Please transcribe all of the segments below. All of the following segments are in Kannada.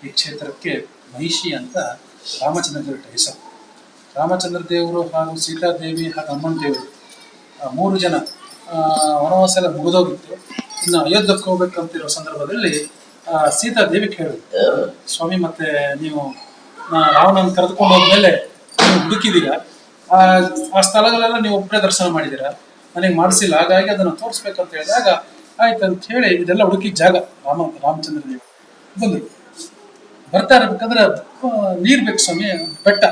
ಈ ಕ್ಷೇತ್ರಕ್ಕೆ ಮಹಿಷಿ ಅಂತ ರಾಮಚಂದ್ರ ದೇವರ ಹೆಸರು. ರಾಮಚಂದ್ರ ದೇವರು ಹಾಗೂ ಸೀತಾದೇವಿ ಹಾಗೂ ಹನುಮಂತ ದೇವರು ಮೂರು ಜನ ವನವಾಸ ಎಲ್ಲ ಮುಗಿದೋಗಿತ್ತು. ಇನ್ನು ಅಯೋಧ್ಯಕ್ಕೆ ಹೋಗ್ಬೇಕಂತಿರೋ ಸಂದರ್ಭದಲ್ಲಿ ಸೀತಾದೇವಿ ಕೇಳಿದ್ರು, ಸ್ವಾಮಿ ಮತ್ತೆ ನೀವು ರಾವಣನ ಕರೆದುಕೊಂಡು ಹೋದ್ಮೇಲೆ ನೀವು ಹುಡುಕಿದ್ದೀರಾ, ಆ ಸ್ಥಳಗಳೆಲ್ಲ ನೀವು ಒಬ್ಬರೇ ದರ್ಶನ ಮಾಡಿದ್ದೀರಾ, ನನಗೆ ಮಾಡಿಸಿಲ್ಲ, ಹಾಗಾಗಿ ಅದನ್ನು ತೋರಿಸ್ಬೇಕಂತ ಹೇಳಿದಾಗ ಆಯ್ತಂತ ಹೇಳಿ ಇದೆಲ್ಲ ಹುಡುಕಿದ ಜಾಗ ರಾಮಚಂದ್ರ ದೇವರು ಬಂದರು. ಬರ್ತಾ ಇರ್ಬೇಕಾದ್ರೆ ನೀರು ಬೇಕು ಸ್ವಾಮಿ, ಬೆಟ್ಟ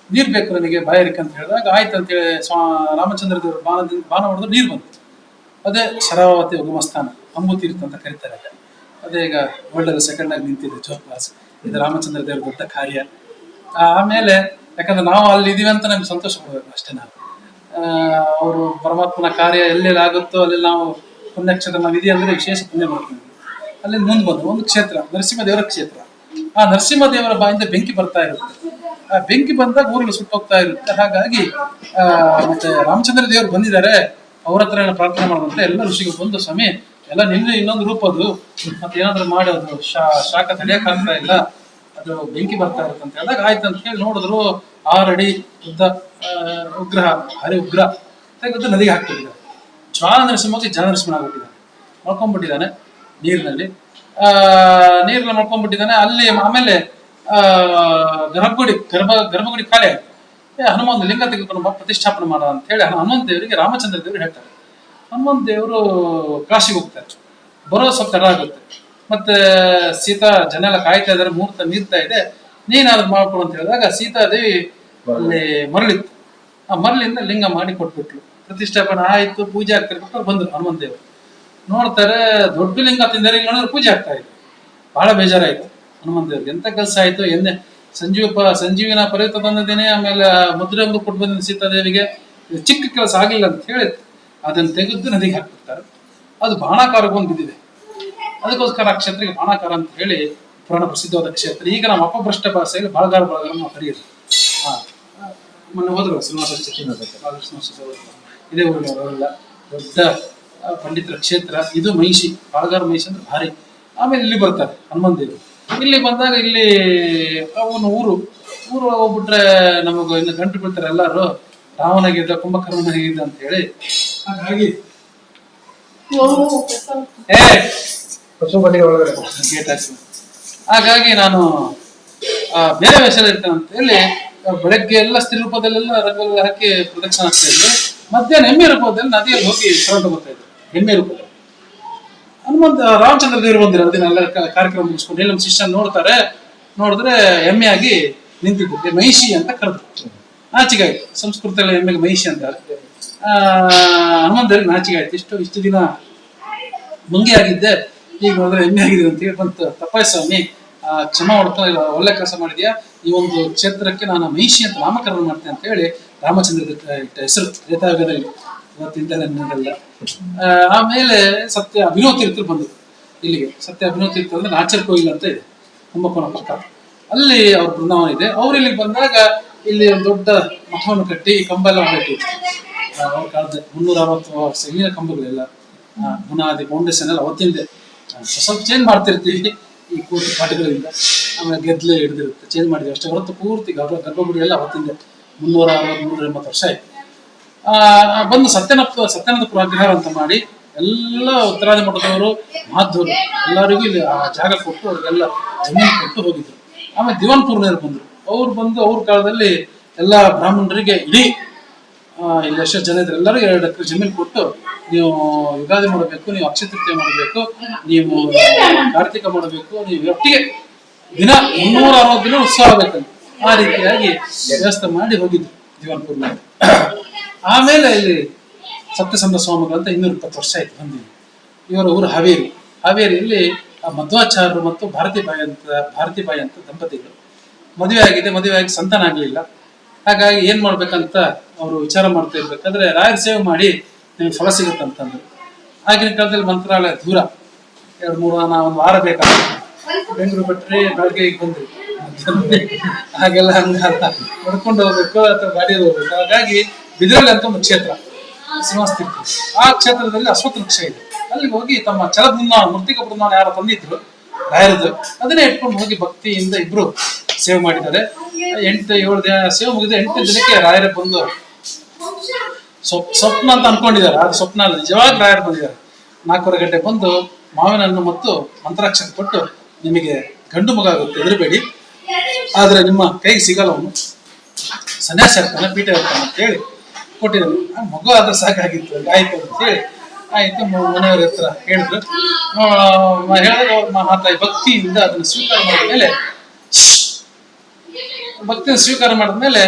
ನೀರು ಬೇಕು ನನಗೆ ಬಾಯಾರಿಕೆ ಅಂತ ಹೇಳಿದಾಗ ಆಯ್ತು ಅಂತೇಳಿ ರಾಮಚಂದ್ರ ದೇವರು ಬಾಣ ಹೊಡೆದು ನೀರು ಬಂತು. ಅದೇ ಶರಾವತಿ ಉಗಮಸ್ಥಾನ, ಅಂಬುತೀರ್ಥ ಅಂತ ಕರೀತಾರೆ. ಅದೇ ಈಗ ವರ್ಲ್ಡ್ ಸೆಕೆಂಡ್ ಆಗಿ ನಿಂತಿದೆ ಜೋಗ್ ಕ್ಲಾಸ್. ಇದು ರಾಮಚಂದ್ರ ದೇವ್ರ ದೊಡ್ಡ ಕಾರ್ಯ. ಆಮೇಲೆ ಯಾಕಂದ್ರೆ ನಾವು ಅಲ್ಲಿ ಇದೀವಿ ಅಂತ ನಮ್ಗೆ ಸಂತೋಷ ಪಡ್ಬೇಕು ಅಷ್ಟೇ. ನಾವು ಅವರು ಪರಮಾತ್ಮನ ಕಾರ್ಯ ಎಲ್ಲೆಲ್ಲಿ ಆಗುತ್ತೋ ಅಲ್ಲಿ ನಾವು ಪುಣ್ಯಕ್ಷೇತ್ರ ನಾವು ಇದೆ ಅಂದ್ರೆ ವಿಶೇಷ ಪುಣ್ಯ ಮಾಡ್ತೀವಿ. ಅಲ್ಲಿ ಮುಂದೆ ಬಂದು ಒಂದು ಕ್ಷೇತ್ರ ನರಸಿಂಹದೇವರ ಕ್ಷೇತ್ರ. ಆ ನರಸಿಂಹದೇವರ ಬಾಯಿಂದ ಬೆಂಕಿ ಬರ್ತಾ ಇರುತ್ತೆ. ಆ ಬೆಂಕಿ ಬಂದಾಗ ಊರಿಗೆ ಸುಟ್ಟೋಗ್ತಾ ಇರುತ್ತೆ. ಹಾಗಾಗಿ ಮತ್ತೆ ರಾಮಚಂದ್ರ ದೇವರು ಬಂದಿದ್ದಾರೆ, ಅವ್ರ ಹತ್ರ ಏನೋ ಪ್ರಾರ್ಥನೆ ಮಾಡುವಂತೆ ಎಲ್ಲ ಋಷಿಗಳು ಬಂದು, ಸ್ವಾಮಿ ಎಲ್ಲ ನಿನ್ನೆ ಇನ್ನೊಂದು ರೂಪ ಅದು, ಮತ್ತೆ ಏನಾದ್ರು ಮಾಡೋದು ಶಾಖ ತಡೆಯಕ್ಕಾಗ್ತಾ ಇಲ್ಲ, ಅದು ಬೆಂಕಿ ಬರ್ತಾ ಇರುತ್ತೆ ಅಂತ ಹೇಳಿದಾಗ ಆಯ್ತು ಅಂತ ಹೇಳಿ ನೋಡಿದ್ರು 6 ಅಡಿ ಉದ್ದ ಉಗ್ರಹ, ಹರಿ ಉಗ್ರ ತೆಗೆದು ನದಿಗೆ ಹಾಕ್ಬಿಟ್ಟಿದ್ದಾರೆ. ಜ್ವಾಲ ನರಸಿಂಹಕ್ಕೆ ಜಲ ನರಸಿಂಹ ಆಗ್ಬಿಟ್ಟಿದ್ದಾನೆ, ಮಳ್ಕೊಂಡ್ಬಿಟ್ಟಿದ್ದಾನೆ ನೀರಿನಲ್ಲಿ. ನೀರನ್ನ ಮಳ್ಕೊಂಡ್ಬಿಟ್ಟಿದ್ದಾನೆ. ಅಲ್ಲಿ ಆಮೇಲೆ ಗರ್ಭಗುಡಿ ಖಾಲಿ ಆಯ್ತು. ಹನುಮಂತ ಲಿಂಗ ತೆಗೆದುಕೊಂಡು ಪ್ರತಿಷ್ಠಾಪನೆ ಮಾಡ ಅಂತ ಹೇಳಿ ಹನುಮಂತ ದೇವರಿಗೆ ರಾಮಚಂದ್ರ ದೇವರು ಹೇಳ್ತಾರೆ. ಹನುಮಂತ ದೇವರು ಕಾಶಿಗೆ ಹೋಗ್ತಾರೆ. ಬರೋ ಸ್ವಲ್ಪ ತಡ ಆಗುತ್ತೆ. ಮತ್ತೆ ಸೀತಾ ಜನ ಎಲ್ಲ ಕಾಯ್ತಾ ಇದಾರೆ, ಮುಹೂರ್ತ ಮೀರ್ತಾ ಇದೆ, ನೀನಾದ್ರು ಮಾಡ್ಕೊಡು ಅಂತ ಹೇಳಿದಾಗ ಸೀತಾದೇವಿ ಅಲ್ಲಿ ಮರಳಿತ್ತು. ಆ ಮರಳಿಂದ ಲಿಂಗ ಮಾಡಿ ಕೊಟ್ಬಿಟ್ಲು. ಪ್ರತಿಷ್ಠಾಪನೆ ಆಯ್ತು, ಪೂಜೆ ಆಗ್ತಿರ್ಬೇಕು. ಬಂದ್ರು ಹನುಮಂತ ದೇವರು ನೋಡ್ತಾರೆ, ದೊಡ್ಡ ಲಿಂಗ ತಿಂದರೆ ನೋಡಿದ್ರೆ ಪೂಜೆ ಆಗ್ತಾ ಇದೆ. ಬಹಳ ಬೇಜಾರಾಯ್ತು ಹನುಮಂತ ದೇವ್ರಿಗೆ. ಎಂತ ಕೆಲಸ ಆಯ್ತು, ಎನ್ನೆ ಸಂಜೀವಿನ ಪರಿತ ತಂದಿದ್ದೇನೆ, ಆಮೇಲೆ ಮುದ್ರೆ ಕೊಟ್ಟು ಬಂದಿದ್ದ ಸೀತಾದೇವಿಗೆ, ಚಿಕ್ಕ ಕೆಲಸ ಆಗಿಲ್ಲ ಅಂತ ಹೇಳಿ ಅದನ್ನ ತೆಗೆದು ನದಿಗೆ ಹಾಕ್ಬಿಡ್ತಾರೆ. ಅದು ಬಾಣಾಕಾರಕ್ಕೆ ಒಂದು ಬಿದ್ದಿದೆ. ಅದಕ್ಕೋಸ್ಕರ ಆ ಕ್ಷೇತ್ರಕ್ಕೆ ಬಾಣಾಕಾರ ಅಂತ ಹೇಳಿ ಪುರಾಣ ಪ್ರಸಿದ್ಧವಾದ ಕ್ಷೇತ್ರ. ಈಗ ನಮ್ಮ ಅಪಭ್ರಷ್ಟ ಭಾಷೆಯಲ್ಲಿ ಬಳಗಾರ ನಾವು ಕರೆಯೋದು. ಮೊನ್ನೆ ಹೋದ್ರು ಶ್ರೀನಿವಾಸ ಇದೇ ಊರಿನವರೆಲ್ಲ ದೊಡ್ಡ ಪಂಡಿತರ ಕ್ಷೇತ್ರ ಇದು. ಮಹಿಷಿ, ಬಾಳಗಾರ ಮಹಿಷಿ ಅಂದ್ರೆ ಭಾರಿ. ಆಮೇಲೆ ಇಲ್ಲಿ ಬರ್ತಾರೆ ಹನುಮಂತ ದೇವರು. ಇಲ್ಲಿ ಬಂದಾಗ ಇಲ್ಲಿ ಅವನು ಊರು ಹೋಗ್ಬಿಟ್ರೆ ನಮಗ ಇನ್ನು ಗಂಟು ಬಿಡ್ತಾರೆ ಎಲ್ಲಾರು, ರಾವಣಗಿದ್ದ ಕುಂಭಕರ್ಣನಾಗಿದ್ದ ಅಂತ ಹೇಳಿ. ಹಾಗಾಗಿ ಹಾಗಾಗಿ ನಾನು ಬೇರೆ ವೇಷದಲ್ಲಿ ಇರ್ತೇನೆ ಅಂತ ಹೇಳಿ ಬೆಳಗ್ಗೆ ಎಲ್ಲ ಸ್ತ್ರೀ ರೂಪದಲ್ಲೆಲ್ಲ ರಂಗೋಲಿ ಹಾಕಿ ಪ್ರದಕ್ಷಿಣೆ ಆಗ್ತಾ ಇದ್ರು. ಮಧ್ಯಾಹ್ನ ಎಮ್ಮೆ ರೂಪದಲ್ಲಿ ನದಿಯಲ್ಲಿ ಹೋಗಿ ಶರಣ ಬರ್ತಾ ಇದ್ರು ಎಮ್ಮೆ ರೂಪದಲ್ಲಿ. ರಾಮಚಂದ್ರ ದೇವರು ಬಂದಿರೋ ಅದನ್ನೆಲ್ಲ ಕಾರ್ಯಕ್ರಮ ಮುಗಿಸ್ಕೊಂಡು ನಮ್ಮ ಶಿಷ್ಯ ನೋಡಿದ್ರೆ ಎಮ್ಮೆಯಾಗಿ ನಿಂತಿದ್ದು ಮಹಿಷಿ ಅಂತ ಕರೆದ್ರು. ನಾಚಿಕೆ ಆಯ್ತು. ಸಂಸ್ಕೃತದಲ್ಲಿ ಎಮ್ಮೆಗೆ ಮಹಿಷಿ ಅಂತ. ಹನುಮಂತರಿಗೆ ನಾಚಿಕೆ ಆಯ್ತು. ಇಷ್ಟು ದಿನ ಮುಂಗೆ ಆಗಿದ್ದೆ, ಈಗ ನೋಡಿದ್ರೆ ಎಮ್ಮೆ ಆಗಿದೆ ಅಂತ ಹೇಳಿ ಬಂತು. ತಪ್ಪಾಯ್ ಸ್ವಾಮಿ, ಕ್ಷಮಾ ಹೊಡ್ತಾ ಇಲ್ಲ, ಒಳ್ಳೆ ಕೆಲಸ ಮಾಡಿದ್ಯಾ, ಈ ಒಂದು ಕ್ಷೇತ್ರಕ್ಕೆ ನಾನು ಮಹಿಷಿ ಅಂತ ನಾಮಕರಣ ಮಾಡ್ತೇನೆ ಅಂತ ಹೇಳಿ ರಾಮಚಂದ್ರ ಇಟ್ಟ ಹೆಸರು ತ್ರೇತಾಯುಗದಲ್ಲಿ. ಇವತ್ತಿಂದಲ್ಲ. ಆಮೇಲೆ ಸತ್ಯ ಅಭಿನವ ತೀರ್ಥರು ಬಂದರು ಇಲ್ಲಿಗೆ. ಸತ್ಯ ಅಭಿನವ ತೀರ್ಥ ಅಂದ್ರೆ ನಾಚರ್ ಕೋಯಿಲ್ ಅಂತ ಇದೆ ಕುಂಭಕೋಣ ಪಕ್ಕ, ಅಲ್ಲಿ ಅವ್ರ ಬೃಂದಾವನ ಇದೆ. ಅವ್ರು ಇಲ್ಲಿಗೆ ಬಂದಾಗ ಇಲ್ಲಿ ಒಂದು ದೊಡ್ಡ ಮಠವನ್ನು ಕಟ್ಟಿ ಕಂಬ ಎಲ್ಲ ಹೊರಟಿದ್ರು. ಅವ್ರ ಕಾಲದ 360 ವರ್ಷ ಇಲ್ಲಿನ ಕಂಬಗಳೆಲ್ಲ ಬುನಾದಿ ಫೌಂಡೇಶನ್ ಎಲ್ಲ ಅವತ್ತಿಂದೆ. ಸ್ವಲ್ಪ ಚೇಂಜ್ ಮಾಡ್ತಿರ್ತೀವಿ ಈ ಕೂತು ಪಾಠಗಳಿಂದ, ಆಮೇಲೆ ಗೆದ್ಲೆ ಹಿಡಿದಿರುತ್ತೆ, ಚೇಂಜ್ ಮಾಡಿದ್ವಿ ಅಷ್ಟೇ ಹೊರತು ಪೂರ್ತಿ ಗರ್ಭಗುಡಿ ಎಲ್ಲ ಅವತ್ತಿಂದೆ 360-380 ವರ್ಷ ಆಯ್ತು. ಬಂದು ಸತ್ಯನಾಥಪುರ ಅಗ್ರಹಾರ ಅಂತ ಮಾಡಿ ಎಲ್ಲ ಉತ್ತರಾದಿ ಮಠದವರು ಮಹಾದ್ವರು ಎಲ್ಲರಿಗೂ ಇಲ್ಲಿ ಆ ಜಾಗ ಕೊಟ್ಟು ಅವ್ರಿಗೆಲ್ಲ ಜಮೀನು ಕೊಟ್ಟು ಹೋಗಿದ್ರು. ಆಮೇಲೆ ದಿವಾನ್ಪುರ್ನವ್ರು ಬಂದ್ರು. ಅವ್ರು ಬಂದು ಅವ್ರ ಕಾಲದಲ್ಲಿ ಎಲ್ಲ ಬ್ರಾಹ್ಮಣರಿಗೆ ಇಡೀ ಇಲ್ಲಿ ಎಷ್ಟು ಜನ ಇದ್ರೆ ಎಲ್ಲರಿಗೂ 2 ಎಕರೆ ಜಮೀನು ಕೊಟ್ಟು, ನೀವು ಯುಗಾದಿ ಮಾಡಬೇಕು, ನೀವು ಅಕ್ಷಯ ತೃತೀಯ ಮಾಡಬೇಕು, ನೀವು ಕಾರ್ತಿಕ ಮಾಡಬೇಕು, ನೀವು ಒಟ್ಟಿಗೆ ದಿನ 360 ದಿನ ಉತ್ಸವ ಆಗಬೇಕಂತ ಆ ರೀತಿಯಾಗಿ ವ್ಯವಸ್ಥೆ ಮಾಡಿ ಹೋಗಿದ್ರು ದಿವಾನ್ಪುರ್ನಲ್ಲಿ. ಆಮೇಲೆ ಇಲ್ಲಿ ಸತ್ಯಸಂಧ ಸ್ವಾಮಿಗಳು ಅಂತ 220 ವರ್ಷ ಆಯ್ತು ಬಂದಿದೆ. ಇವರ ಊರು ಹಾವೇರಿಯಲ್ಲಿ ಮಧ್ವಾಚಾರ್ಯರು ಮತ್ತು ಭಾರತೀಬಾಯಿ ಅಂತ ದಂಪತಿಗಳು ಮದುವೆ ಆಗಿ ಸಂತಾನ ಆಗ್ಲಿಲ್ಲ. ಹಾಗಾಗಿ ಏನ್ ಮಾಡ್ಬೇಕಂತ ಅವರು ವಿಚಾರ ಮಾಡ್ತಾ ಇರ್ಬೇಕಾದ್ರೆ ರಾಯರ ಸೇವೆ ಮಾಡಿ ನಿಮ್ಗೆ ಫಲ ಸಿಗುತ್ತಂತಂದ್ರು. ಆಗಿನ ಕಾಲದಲ್ಲಿ ಮಂತ್ರಾಲಯ ದೂರ, 2-3 ವಾರ ಬೇಕಾಗುತ್ತೆ. ಬೆಂಗಳೂರು ಬಿಟ್ರೆ ಬೆಳಗ್ಗೆ ಬಂದ್ರಿ, ಹಾಗೆಲ್ಲ ಹಂಗಲ್ಲ, ನಡ್ಕೊಂಡು ಹೋಗ್ಬೇಕು ಅಥವಾ ಗಾಡಿಯಲ್ಲಿ ಹೋಗ್ಬೇಕು. ಹಾಗಾಗಿ ಬಿದಿರಲ್ಲಿ ಅಂತ ಒಂದು ಕ್ಷೇತ್ರ ಶ್ರೀನಿವಾಸ ತೀರ್ಥ, ಆ ಕ್ಷೇತ್ರದಲ್ಲಿ ಅಶ್ವತ್ಥ ವೃಕ್ಷ ಇದೆ. ಅಲ್ಲಿಗೆ ಹೋಗಿ ತಮ್ಮ ಛಲ ಬೃಂದಾವನ, ಮೃತ್ತಿಕ ಬೃಂದಾವನ ಯಾರು ತಂದಿದ್ರು ರಾಯರದು. ಅದನ್ನೇ ಇಟ್ಕೊಂಡು ಹೋಗಿ ಭಕ್ತಿಯಿಂದ ಇಬ್ರು ಸೇವೆ ಮಾಡಿದ್ದಾರೆ. 8-7 ದಿನ ಸೇವೆ ಮುಗಿದ 8ನೇ ದಿನಕ್ಕೆ ರಾಯರ ಬಂದು ಸ್ವಪ್ನ ಅಂತ ಅನ್ಕೊಂಡಿದ್ದಾರೆ, ಅದು ಸ್ವಪ್ನ ಅಲ್ಲ, ನಿಜವಾಗಿ ರಾಯರು ಬಂದಿದ್ದಾರೆ. 4:15 ಗಂಟೆ ಬಂದು ಮಾವಿನ ಹಣ್ಣು ಮತ್ತು ಮಂತ್ರಾಕ್ಷತೆ ಕೊಟ್ಟು, ನಿಮಗೆ ಗಂಡು ಮಗ ಆಗುತ್ತೆ, ಹೆದರಬೇಡಿ, ಆದ್ರೆ ನಿಮ್ಮ ಕೈಗೆ ಸಿಗಲ್ಲ, ಅವನು ಸನ್ಯಾಸ ಇರ್ತಾನೆ, ಪೀಠ ಇರ್ತಾನೆ ಅಂತ ಹೇಳಿ ಕೊಟ್ಟಿದ್ದಾರೆ. ಮಗು ಆದ್ರೆ ಸಾಕಾಗಿತ್ತು, ಆಯ್ತು ಅಂತ ಹೇಳಿ ಆಯ್ತು. ಮನೆಯವ್ರ ಹತ್ರ ಹೇಳಿದ್ರು, ಹೇಳಿದ್ರೆ ಅವ್ರ ಮಹಾತಾಯಿ ಭಕ್ತಿಯಿಂದ ಅದನ್ನು ಸ್ವೀಕಾರ ಮಾಡಿದ್ಮೇಲೆ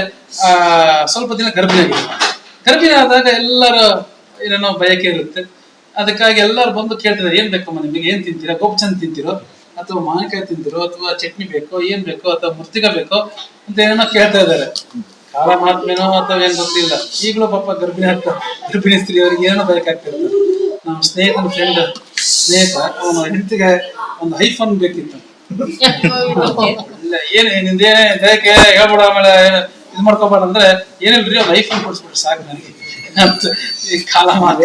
ಸ್ವಲ್ಪ ದಿನ ಗರ್ಭಿಣಿ ಆದಾಗ ಎಲ್ಲರ ಏನೇನೋ ಬಯಕೆ ಇರುತ್ತೆ. ಅದಕ್ಕಾಗಿ ಎಲ್ಲರೂ ಬಂದು ಕೇಳ್ತಿದ್ದಾರೆ, ಏನ್ ಬೇಕಮ್ಮ ನಿಮಗೆ, ಏನ್ ತಿಂತೀರಾ, ಗೋಪಚಂದ್ ತಿಂತಿರೋ ಅಥವಾ ಮಾವಿನಕಾಯಿ ತಿಂತಿರೋ ಅಥವಾ ಚಟ್ನಿ ಬೇಕೋ, ಏನ್ ಬೇಕೋ ಅಥವಾ ಮುರ್ತಿಗ ಬೇಕೋ ಅಂತ ಏನೇನೋ ಕೇಳ್ತಾ ಇದ್ದಾರೆ. ಕಾಲ ಮಾತ್ಮೇನೋ ಅಥವಾ ಏನ್ ಗೊತ್ತಿಲ್ಲ. ಈಗಲೂ ಪಾಪ ಗರ್ಭಿಣಿ ಸ್ತ್ರೀಯವ್ರಿಗೆ ಏನೋ ಬೇಕಾಗ್ತಿರ್ತಾರೆ. ನಮ್ಮ ಸ್ನೇಹಿತ ಅವನ ಹೆಂಡತಿಗೆ ಒಂದು ಐಫೋನ್ ಬೇಕಿತ್ತು. ಇಲ್ಲ ನಿಂದೇನೇ ದಯಕ್ಕೆ ಹೇಳ್ಬಿಡ, ಆಮೇಲೆ ಇದು ಮಾಡ್ಕೋಬೇಡ ಅಂದ್ರೆ, ಏನಿಲ್ರಿ ಒಂದು ಐಫೋನ್ ಕೊಡ್ಸ್ಬಿಟ್ರೆ ಸಾಕು ನನಗೆ ಅಂತ ಈ ಕಾಲ ಮಾತು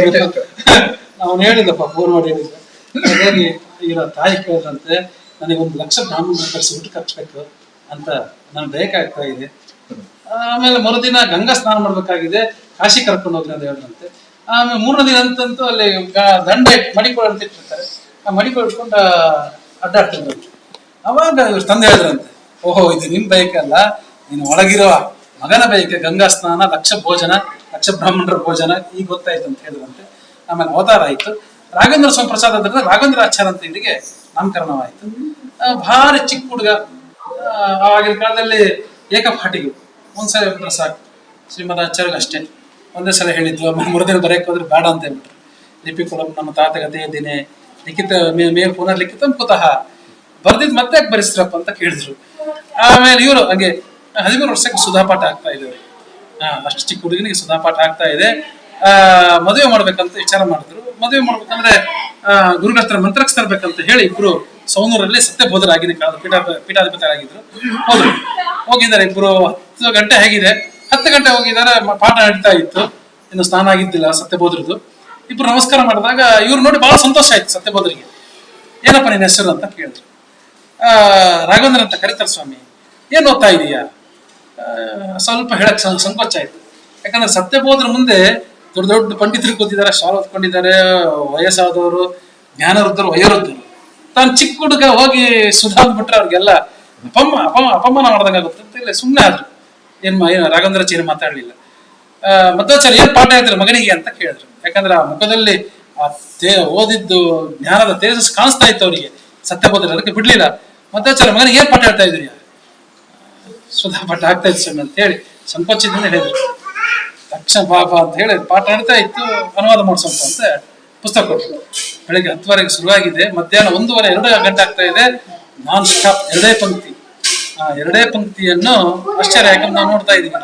ಅವನು ಹೇಳಿದಪ್ಪ, ಫೋನ್ ಮಾಡಿ ಹೇಳಿದ. ಹಾಗಾಗಿ ಈಗ ತಾಯಿ ಕೇಳಿದ್ರಂತೆ, ನನಗೆ 1 ಲಕ್ಷ ಬ್ರಾಹ್ಮಣ ಕಳಿಸಿ ಊಟ ಖರ್ಚಬೇಕು ಅಂತ ನನ್ಗೆ ಬೇಕಾಗ್ತಾ ಇದೆ. ಆಮೇಲೆ ಮರುದಿನ ಗಂಗಾ ಸ್ನಾನ ಮಾಡ್ಬೇಕಾಗಿದೆ, ಕಾಶಿ ಕರ್ಕೊಂಡು ಹೋಗ್ರಿ ಅಂತ ಹೇಳಿದ್ರಂತೆ. ಆಮೇಲೆ 3ನೇ ದಿನ ಅಂತಂತೂ ಅಲ್ಲಿ ದಂಡ ಮಡಿಕೊಳ್ಳ ಅಂತ ಇಟ್ಟಿರ್ತಾರೆ, ಆ ಮಡಿಕೊಳ್ಳ ಇಟ್ಕೊಂಡು ಅಡ್ಡಾಡ್ತಿದ್ರು. ಅವಾಗ ಇವ್ರು ತಂದೆ ಹೇಳಿದ್ರಂತೆ, ಓಹೋ ಇದು ನಿಮ್ ಬಯಕೆ ಅಲ್ಲ, ನೀನು ಒಳಗಿರೋ ಮಗನ ಬಯಕೆ, ಗಂಗಾ ಸ್ನಾನ, ಲಕ್ಷ ಭೋಜನ, ಲಕ್ಷ ಬ್ರಾಹ್ಮಣರ ಭೋಜನ, ಈಗ ಗೊತ್ತಾಯ್ತು ಅಂತ ಹೇಳಿದ್ರಂತೆ. ಆಮೇಲೆ ಅವತಾರ ಆಯ್ತು. ರಾಘವೇಂದ್ರ ಸ್ವಾಮಿ ಪ್ರಸಾದ ಅಂದ್ರೆ ರಾಘವೇಂದ್ರ ಆಚಾರ್ಯ ಅಂತ ಇವರಿಗೆ ನಾಮಕರಣವಾಯ್ತು. ಭಾರಿ ಚಿಕ್ಕ ಹುಡುಗ. ಆವಾಗಿನ ಕಾಲದಲ್ಲಿ ಏಕಪಾಟಿಗಳು, ಒಂದ್ಸಲ ಹೇಳ್ಬಿಟ್ರೆ ಸಾಕು. ಶ್ರೀಮದ್ ಆಚಾರ್ಯ ಅಷ್ಟೇ ಒಂದೇ ಸಲ ಹೇಳಿದ್ವು. ಆಮೇಲೆ ಮರುದಿನ ಬರೆಯಕ್ಕೆ ಹೋದ್ರೆ ಬೇಡ ಅಂತ ಹೇಳ್ಬಿಟ್ರು. ಲಿಪಿ ಕೊಡಮ್ ನಮ್ಮ ತಾತಗತೆ ದಿನೇ ಲಿಖಿತ ಮೇ ಪುನರ್ ಲಿಖಿತಂ ಕುತಃ, ಬರ್ದಿದ್ ಮತ್ತೆ ಯಾಕೆ ಬರೆಸ್ತ್ರಪ್ಪ ಅಂತ ಕೇಳಿದ್ರು. ಆಮೇಲೆ ಇವರು ಹಂಗೆ 13 ವರ್ಷಕ್ಕೆ ಸುಧಾಪಾಠ ಆಗ್ತಾ ಇದ್ದಾರೆ. ಅಷ್ಟು ಚಿಕ್ಕ ಹುಡುಗನಿಗೆ ಸುಧಾಪಾಠ ಆಗ್ತಾ ಇದೆ. ಮದುವೆ ಮಾಡ್ಬೇಕಂತ ವಿಚಾರ ಮಾಡಿದ್ರು. ಮದುವೆ ಮಾಡ್ಬೇಕಂದ್ರೆ ಗುರುಗಳ ಹತ್ರ ಮಂತ್ರಕ್ಕೆ ತರ್ಬೇಕಂತ ಹೇಳಿ ಇಬ್ರು ಸೌನೂರಲ್ಲಿ ಸತ್ಯಬೋಧರಾಗಿದೆ, ಪೀಠಾಧಿಪತಿಯಾಗಿದ್ರು. ಹೋಗಿದ್ದಾರೆ ಇಬ್ರು. 10 ಗಂಟೆ ಹೇಗಿದೆ, 10 ಗಂಟೆ ಹೋಗಿದ್ದಾರೆ. ಪಾಠ ನಡೀತಾ ಇತ್ತು, ಇನ್ನು ಸ್ನಾನ ಆಗಿದ್ದಿಲ್ಲ ಸತ್ಯಬೋಧರದು. ಇಬ್ರು ನಮಸ್ಕಾರ ಮಾಡಿದಾಗ ಇವ್ರು ನೋಡಿ ಬಹಳ ಸಂತೋಷ ಆಯ್ತು ಸತ್ಯಬೋಧರಿಗೆ. ಏನಪ್ಪ ನಿನ್ನ ಹೆಸರು ಅಂತ ಕೇಳಿದ್ರು. ರಾಘವೇಂದ್ರ ಅಂತ ಕರೀತಾರೆ ಸ್ವಾಮಿ. ಏನ್ ಓದ್ತಾ ಇದೀಯಾ? ಸ್ವಲ್ಪ ಹೇಳಕ್ ಸಂಕೋಚ ಆಯ್ತು. ಯಾಕಂದ್ರೆ ಸತ್ಯಬೋಧರ ಮುಂದೆ ದೊಡ್ಡ ದೊಡ್ಡ ಪಂಡಿತರು ಕೂತಿದ್ದಾರೆ, ಶಾಲ್ ಓದ್ಕೊಂಡಿದ್ದಾರೆ, ವಯಸ್ಸಾದವರು, ಜ್ಞಾನವೃದ್ಧರು, ವಯೋವೃದ್ಧರು. ತಾನು ಚಿಕ್ಕ ಹುಡುಗ ಹೋಗಿ ಸುಧಾದ್ ಬಿಟ್ರೆ ಅವ್ರಿಗೆಲ್ಲ ಅಪಮಾನ ಮಾಡ್ದಂಗಾಗುತ್ತೆ ಅಂತ ಇಲ್ಲ ಸುಮ್ಮನೆ ಆದ್ರು. ಏನ್ ರಾಘವೇಂದ್ರಾಚಾರ್ಯ ಮಾತಾಡ್ಲಿಲ್ಲ. ಮಧ್ವಾಚಾರ್ಯ ಏನ್ ಪಾಠ ಹೇಳ್ತಾರೆ ಮಗನಿಗೆ ಅಂತ ಕೇಳಿದ್ರು. ಯಾಕಂದ್ರೆ ಆ ಮುಖದಲ್ಲಿ ಓದಿದ್ದು ಜ್ಞಾನದ ತೇಜಸ್ ಕಾಣಿಸ್ತಾ ಇತ್ತು ಅವರಿಗೆ ಸತ್ಯಬೋಧರ. ಅದಕ್ಕೆ ಬಿಡ್ಲಿಲ್ಲ. ಮಧ್ವಾಚಾರ್ಯ ಮಗನಿಗೆ ಏನ್ ಪಾಠ ಹೇಳ್ತಾ ಇದ್ರಿ? ಸುಧಾ ಪಾಠ ಆಗ್ತಾ ಇತ್ತು ಸ್ವಾಮಿ ಅಂತ ಹೇಳಿ ಸಂಕೋಚದಿಂದ ಹೇಳಿದ್ರು. ತಕ್ಷಣ ಪಾಪ ಅಂತ ಹೇಳಿ ಪಾಠ ನಡೀತಾ ಇತ್ತು, ಅನುವಾದ ಮಾಡಿಸೋಂತ ಅಂತ ಪುಸ್ತಕ ಕೊಟ್ಟರು. ಬೆಳಿಗ್ಗೆ 10 ಶುರುವಾಗಿದೆ, ಮಧ್ಯಾಹ್ನ 1:30-2 ಗಂಟೆ ಆಗ್ತಾ ಇದೆ. ನಾನ್ ಸ್ಟಾಪ್ 2 ಪಂಕ್ತಿ. ಆ 2 ಪಂಕ್ತಿಯನ್ನು ಆಶ್ಚರ್ಯ, ಯಾಕಂದ್ರೆ ನಾವು ನೋಡ್ತಾ ಇದೀವಿ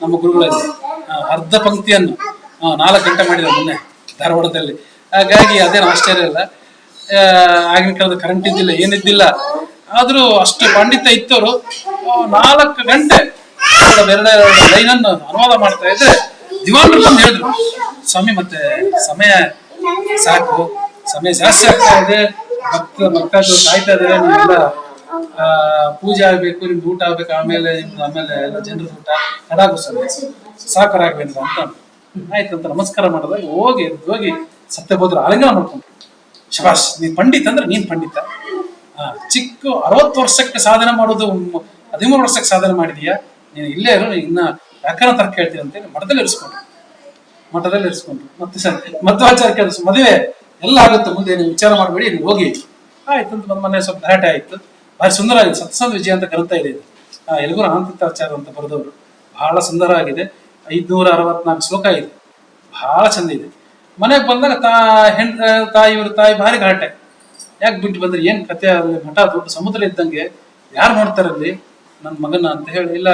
ನಮ್ಮ ಗುರುಗಳಲ್ಲಿ ಅರ್ಧ ಪಂಕ್ತಿಯನ್ನು 4 ಗಂಟೆ ಮಾಡಿದ್ರು ಮೊನ್ನೆ ಧಾರವಾಡದಲ್ಲಿ. ಹಾಗಾಗಿ ಅದೇನು ಆಶ್ಚರ್ಯ ಇಲ್ಲ. ಆಗಿನ ಕಾಲದ ಕರೆಂಟ್ ಇದ್ದಿಲ್ಲ, ಏನಿದ್ದಿಲ್ಲ, ಆದ್ರೂ ಅಷ್ಟು ಪಂಡಿತ ಇತ್ತವರು 4 ಗಂಟೆ 2 ಲೈನನ್ನು ಅನುವಾದ ಮಾಡ್ತಾ ಇದ್ರೆ ದಿವಾನ್ರು ಬಂದು ಹೇಳಿದ್ರು, ಸ್ವಾಮಿ ಮತ್ತೆ ಸಮಯ ಸಾಕು, ಸಮಯ ಜಾಸ್ತಿ ಆಗ್ತಾ ಇದೆ, ಭಕ್ತರು ಕಾಯ್ತಾ ಇದಾರೆ, ನೀವೆಲ್ಲ ಪೂಜೆ ಆಗ್ಬೇಕು, ನಿಮ್ದು ಊಟ ಆಗ್ಬೇಕು, ಆಮೇಲೆ ಎಲ್ಲ ಜನರ ಊಟ ಕಡಾಗು ಸಮಯ, ಸಾಕು ರಾಘವೇಂದ್ರ ಅಂತ. ಆಯ್ತಂತ ನಮಸ್ಕಾರ ಮಾಡಿದಾಗ ಹೋಗಿ ಸತ್ಯಬೋಧರ ಆಲಿಂಗನ ಮಾಡ್ಕೊಂಡ್ರು. ಶಬಾಷ್, ನೀನ್ ಪಂಡಿತ ಅಂದ್ರೆ ನೀನ್ ಪಂಡಿತ. ಚಿಕ್ಕ 60 ವರ್ಷಕ್ಕೆ ಸಾಧನೆ ಮಾಡೋದು 13 ವರ್ಷಕ್ಕೆ ಸಾಧನೆ ಮಾಡಿದೀಯಾ, ನೀನು ಇಲ್ಲೇ ಇರು, ಇನ್ನ ವ್ಯಾಕರಣ ತರ್ಕ ಹೇಳ್ತೀನಿ ಅಂತೇಳಿ ಮಠದಲ್ಲಿ ಇರಿಸ್ಕೊಂಡ್ರು. ಮತ್ತೆ ಮಧ್ವಾಚಾರ್ಯ ಕೆಲಸ ಮದುವೆ ಎಲ್ಲ ಆಗುತ್ತೆ, ಮುಂದೆ ನೀವು ವಿಚಾರ ಮಾಡಬೇಡಿ, ನೀವು ಹೋಗಿ. ಆಯ್ತಂತ ಮೊನ್ನೆ ಸ್ವಲ್ಪ ಗಲಾಟೆ ಆಯ್ತು. ಭಾರಿ ಸುಂದರ ಆಗಿದೆ. ಸತ್ಸಂಗ ವಿಜಯ ಅಂತ ಗ್ರಂಥ ಇದೆ ಇದು. ಎಲ್ಗೂ ಆನಂತಾಚಾರ್ಯ ಅಂತ ಬರೆದವರು, ಬಹಳ ಸುಂದರ ಆಗಿದೆ. 564 ಶ್ಲೋಕ ಇದೆ, ಬಹಳ ಚಂದ ಇದೆ. ಮನೆಗೆ ಬಂದಾಗ ತಾಯಿ ಭಾರಿ ಗಲಾಟೆ. ಯಾಕೆ ಬಿಟ್ಟು ಬಂದ್ರೆ, ಏನ್ ಕಥೆ, ಅಲ್ಲಿ ಮಠ ದೊಡ್ಡ ಸಮುದ್ರ ಇದ್ದಂಗೆ, ಯಾರು ನೋಡ್ತಾರಲ್ಲಿ ನನ್ನ ಮಗನ ಅಂತ ಹೇಳಿ, ಇಲ್ಲ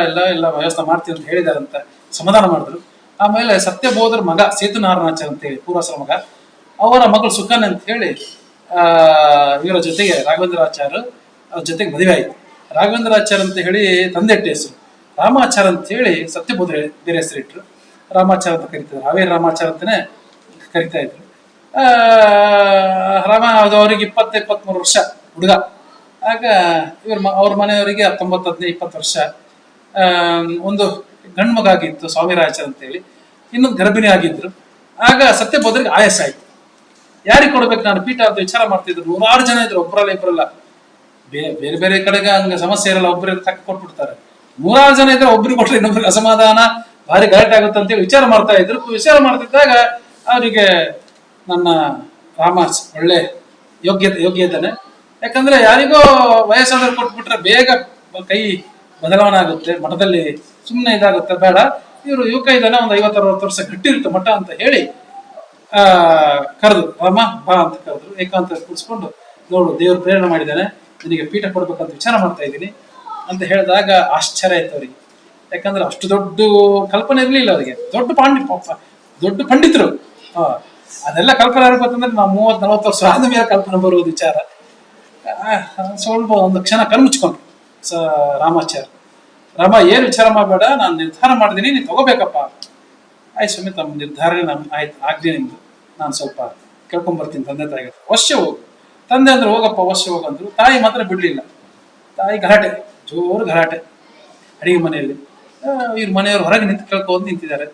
ವ್ಯವಸ್ಥೆ ಮಾಡ್ತೀವಿ ಅಂತ ಹೇಳಿದಾರಂತ ಸಮಾಧಾನ ಮಾಡಿದ್ರು. ಆಮೇಲೆ ಸತ್ಯಬೋಧರ ಮಗ ಸೇತುನಾರಾಯಣಾಚಾರ್ಯ ಅಂತ ಹೇಳಿ ಪೂರ್ವಾಸರ ಮಗ, ಅವರ ಮಗಳು ಸುಕನ್ಯ ಅಂತ ಹೇಳಿ ಇವರ ಜೊತೆಗೆ ರಾಘವೇಂದ್ರಾಚಾರ್ಯ ಅವ್ರ ಜೊತೆಗೆ ಮದುವೆ ಆಯ್ತು. ರಾಘವೇಂದ್ರಾಚಾರ್ಯ ಅಂತ ಹೇಳಿ ತಂದೆಟ್ಟ ಹೆಸರು, ರಾಮಾಚಾರ್ಯ ಅಂತ ಹೇಳಿ ಸತ್ಯಬೋಧ ಬೇರೆ ಹೆಸರು ಇಟ್ರು. ರಾಮಾಚಾರ್ಯ ಅಂತ ಕರಿತಿದ್ರು, ಹಾವೇರಿ ರಾಮಾಚಾರ್ಯ ಅಂತಾನೆ ಕರಿತಾ ಇದ್ರು. ಅವರಿಗೆ 20-23 ವರ್ಷ ಹುಡುಗ. ಆಗ ಅವ್ರ ಮನೆಯವರಿಗೆ 19-20 ವರ್ಷ. ಒಂದು ಗಂಡು ಮಗ ಆಗಿತ್ತು ಸ್ವಾಮಿರಾಜರ್ ಅಂತೇಳಿ, ಇನ್ನೊಂದು ಗರ್ಭಿಣಿ ಆಗಿದ್ರು. ಆಗ ಸತ್ಯಬೋಧರಿಗೆ ಆಯಾಸ ಆಯ್ತು. ಯಾರಿಗೆ ಕೊಡ್ಬೇಕು ನಾನು ಪೀಠ ಅಂತ ವಿಚಾರ ಮಾಡ್ತಿದ್ರು. 100 ಜನ ಇದ್ರು, ಒಬ್ಬರಲ್ಲ ಇಬ್ಬರಲ್ಲ. ಬೇರೆ ಬೇರೆ ಕಡೆಗೆ ಹಂಗ ಸಮಸ್ಯೆ ಇರಲ್ಲ, ಒಬ್ಬರಿಗೆ ತಕ್ಕ ಕೊಟ್ಬಿಡ್ತಾರೆ. 100 ಜನ ಇದ್ರೆ ಒಬ್ರಿಗೆ ಕೊಟ್ರೆ ಇನ್ನೊಬ್ರಿಗೆ ಅಸಮಾಧಾನ, ಭಾರಿ ಗಲಾಟೆ ಆಗುತ್ತೆ ಅಂತೇಳಿ ವಿಚಾರ ಮಾಡ್ತಾ ಇದ್ರು. ವಿಚಾರ ಮಾಡ್ತಿದ್ದಾಗ ಅವರಿಗೆ ನನ್ನ ರಾಮ ಒಳ್ಳೆ ಯೋಗ್ಯ ಇದ್ದಾನೆ. ಯಾಕಂದ್ರೆ ಯಾರಿಗೋ ವಯಸ್ಸಾದ್ರು ಕೊಟ್ಬಿಟ್ರೆ ಬೇಗ ಕೈ ಬದಲಾವಣೆ ಆಗುತ್ತೆ, ಮಠದಲ್ಲಿ ಸುಮ್ಮನೆ ಇದಾಗುತ್ತೆ, ಬೇಡ. ಇವರು ಯುವಕ ಇದ್ದಾನೆ, ಒಂದು 50-60 ವರ್ಷ ಗಟ್ಟಿರುತ್ತೆ ಮಠ ಅಂತ ಹೇಳಿ ಕರೆದು, ರಾಮ ಬಾ ಅಂತ ಕರೆದ್ರು. ಏಕಾಂತ ಕೂರಿಸ್ಕೊಂಡು, ನೋಡು ದೇವ್ರು ಪ್ರೇರಣೆ ಮಾಡಿದ್ದಾನೆ, ನಿನಗೆ ಪೀಠ ಕೊಡ್ಬೇಕಂತ ವಿಚಾರ ಮಾಡ್ತಾ ಇದ್ದೀನಿ ಅಂತ ಹೇಳಿದಾಗ ಆಶ್ಚರ್ಯ ಆಯ್ತು ಅವರಿಗೆ. ಯಾಕಂದ್ರೆ ಅಷ್ಟು ದೊಡ್ಡ ಕಲ್ಪನೆ ಇರ್ಲಿಲ್ಲ ಅವರಿಗೆ. ದೊಡ್ಡ ಪಂಡಿತರು. ಅದೆಲ್ಲ ಕಲ್ಪನೆ ಇರ್ಬೇಕಂದ್ರೆ ನಾವು 30-40 ವರ್ಷ ಆದ್ಮೇಲೆ ಕಲ್ಪನೆ ಬರುವುದು ವಿಚಾರ. ಸ್ವಲ್ಪ ಒಂದು ಕ್ಷಣ ಕಣ್ಮುಚ್ಕೊಂಡು ರಾಮಾಚಾರ್ಯ, ರಾಮ ಏನ್ ವಿಚಾರ ಮಾಡಬೇಡ, ನಾನು ನಿರ್ಧಾರ ಮಾಡಿದೀನಿ, ನೀನ್ ತಗೋಬೇಕಪ್ಪ. ಆಯ್ತು ಸ್ವಾಮಿ, ತಮ್ಮ ನಿರ್ಧಾರ ಆಯ್ತು, ಆಗ್ಲಿ ನಿಮ್ದು, ನಾನು ಸ್ವಲ್ಪ ಕೇಳ್ಕೊಂಡ್ ಬರ್ತೀನಿ ತಂದೆ ತಾಯಿಗೆ. ಅವಶ್ಯ ಹೋಗು. ತಂದೆ ಅಂದ್ರೆ ಹೋಗಪ್ಪ, ಅವಶ್ಯ ಹೋಗಂದ್ರು. ತಾಯಿ ಮಾತ್ರ ಬಿಡ್ಲಿಲ್ಲ. ತಾಯಿ ಗಲಾಟೆ, ಜೋರು ಗಲಾಟೆ ಅಡಿಗೆ ಮನೆಯಲ್ಲಿ. ಇವ್ರ ಮನೆಯವರು ಹೊರಗೆ ನಿಂತಿದ್ದಾರೆ.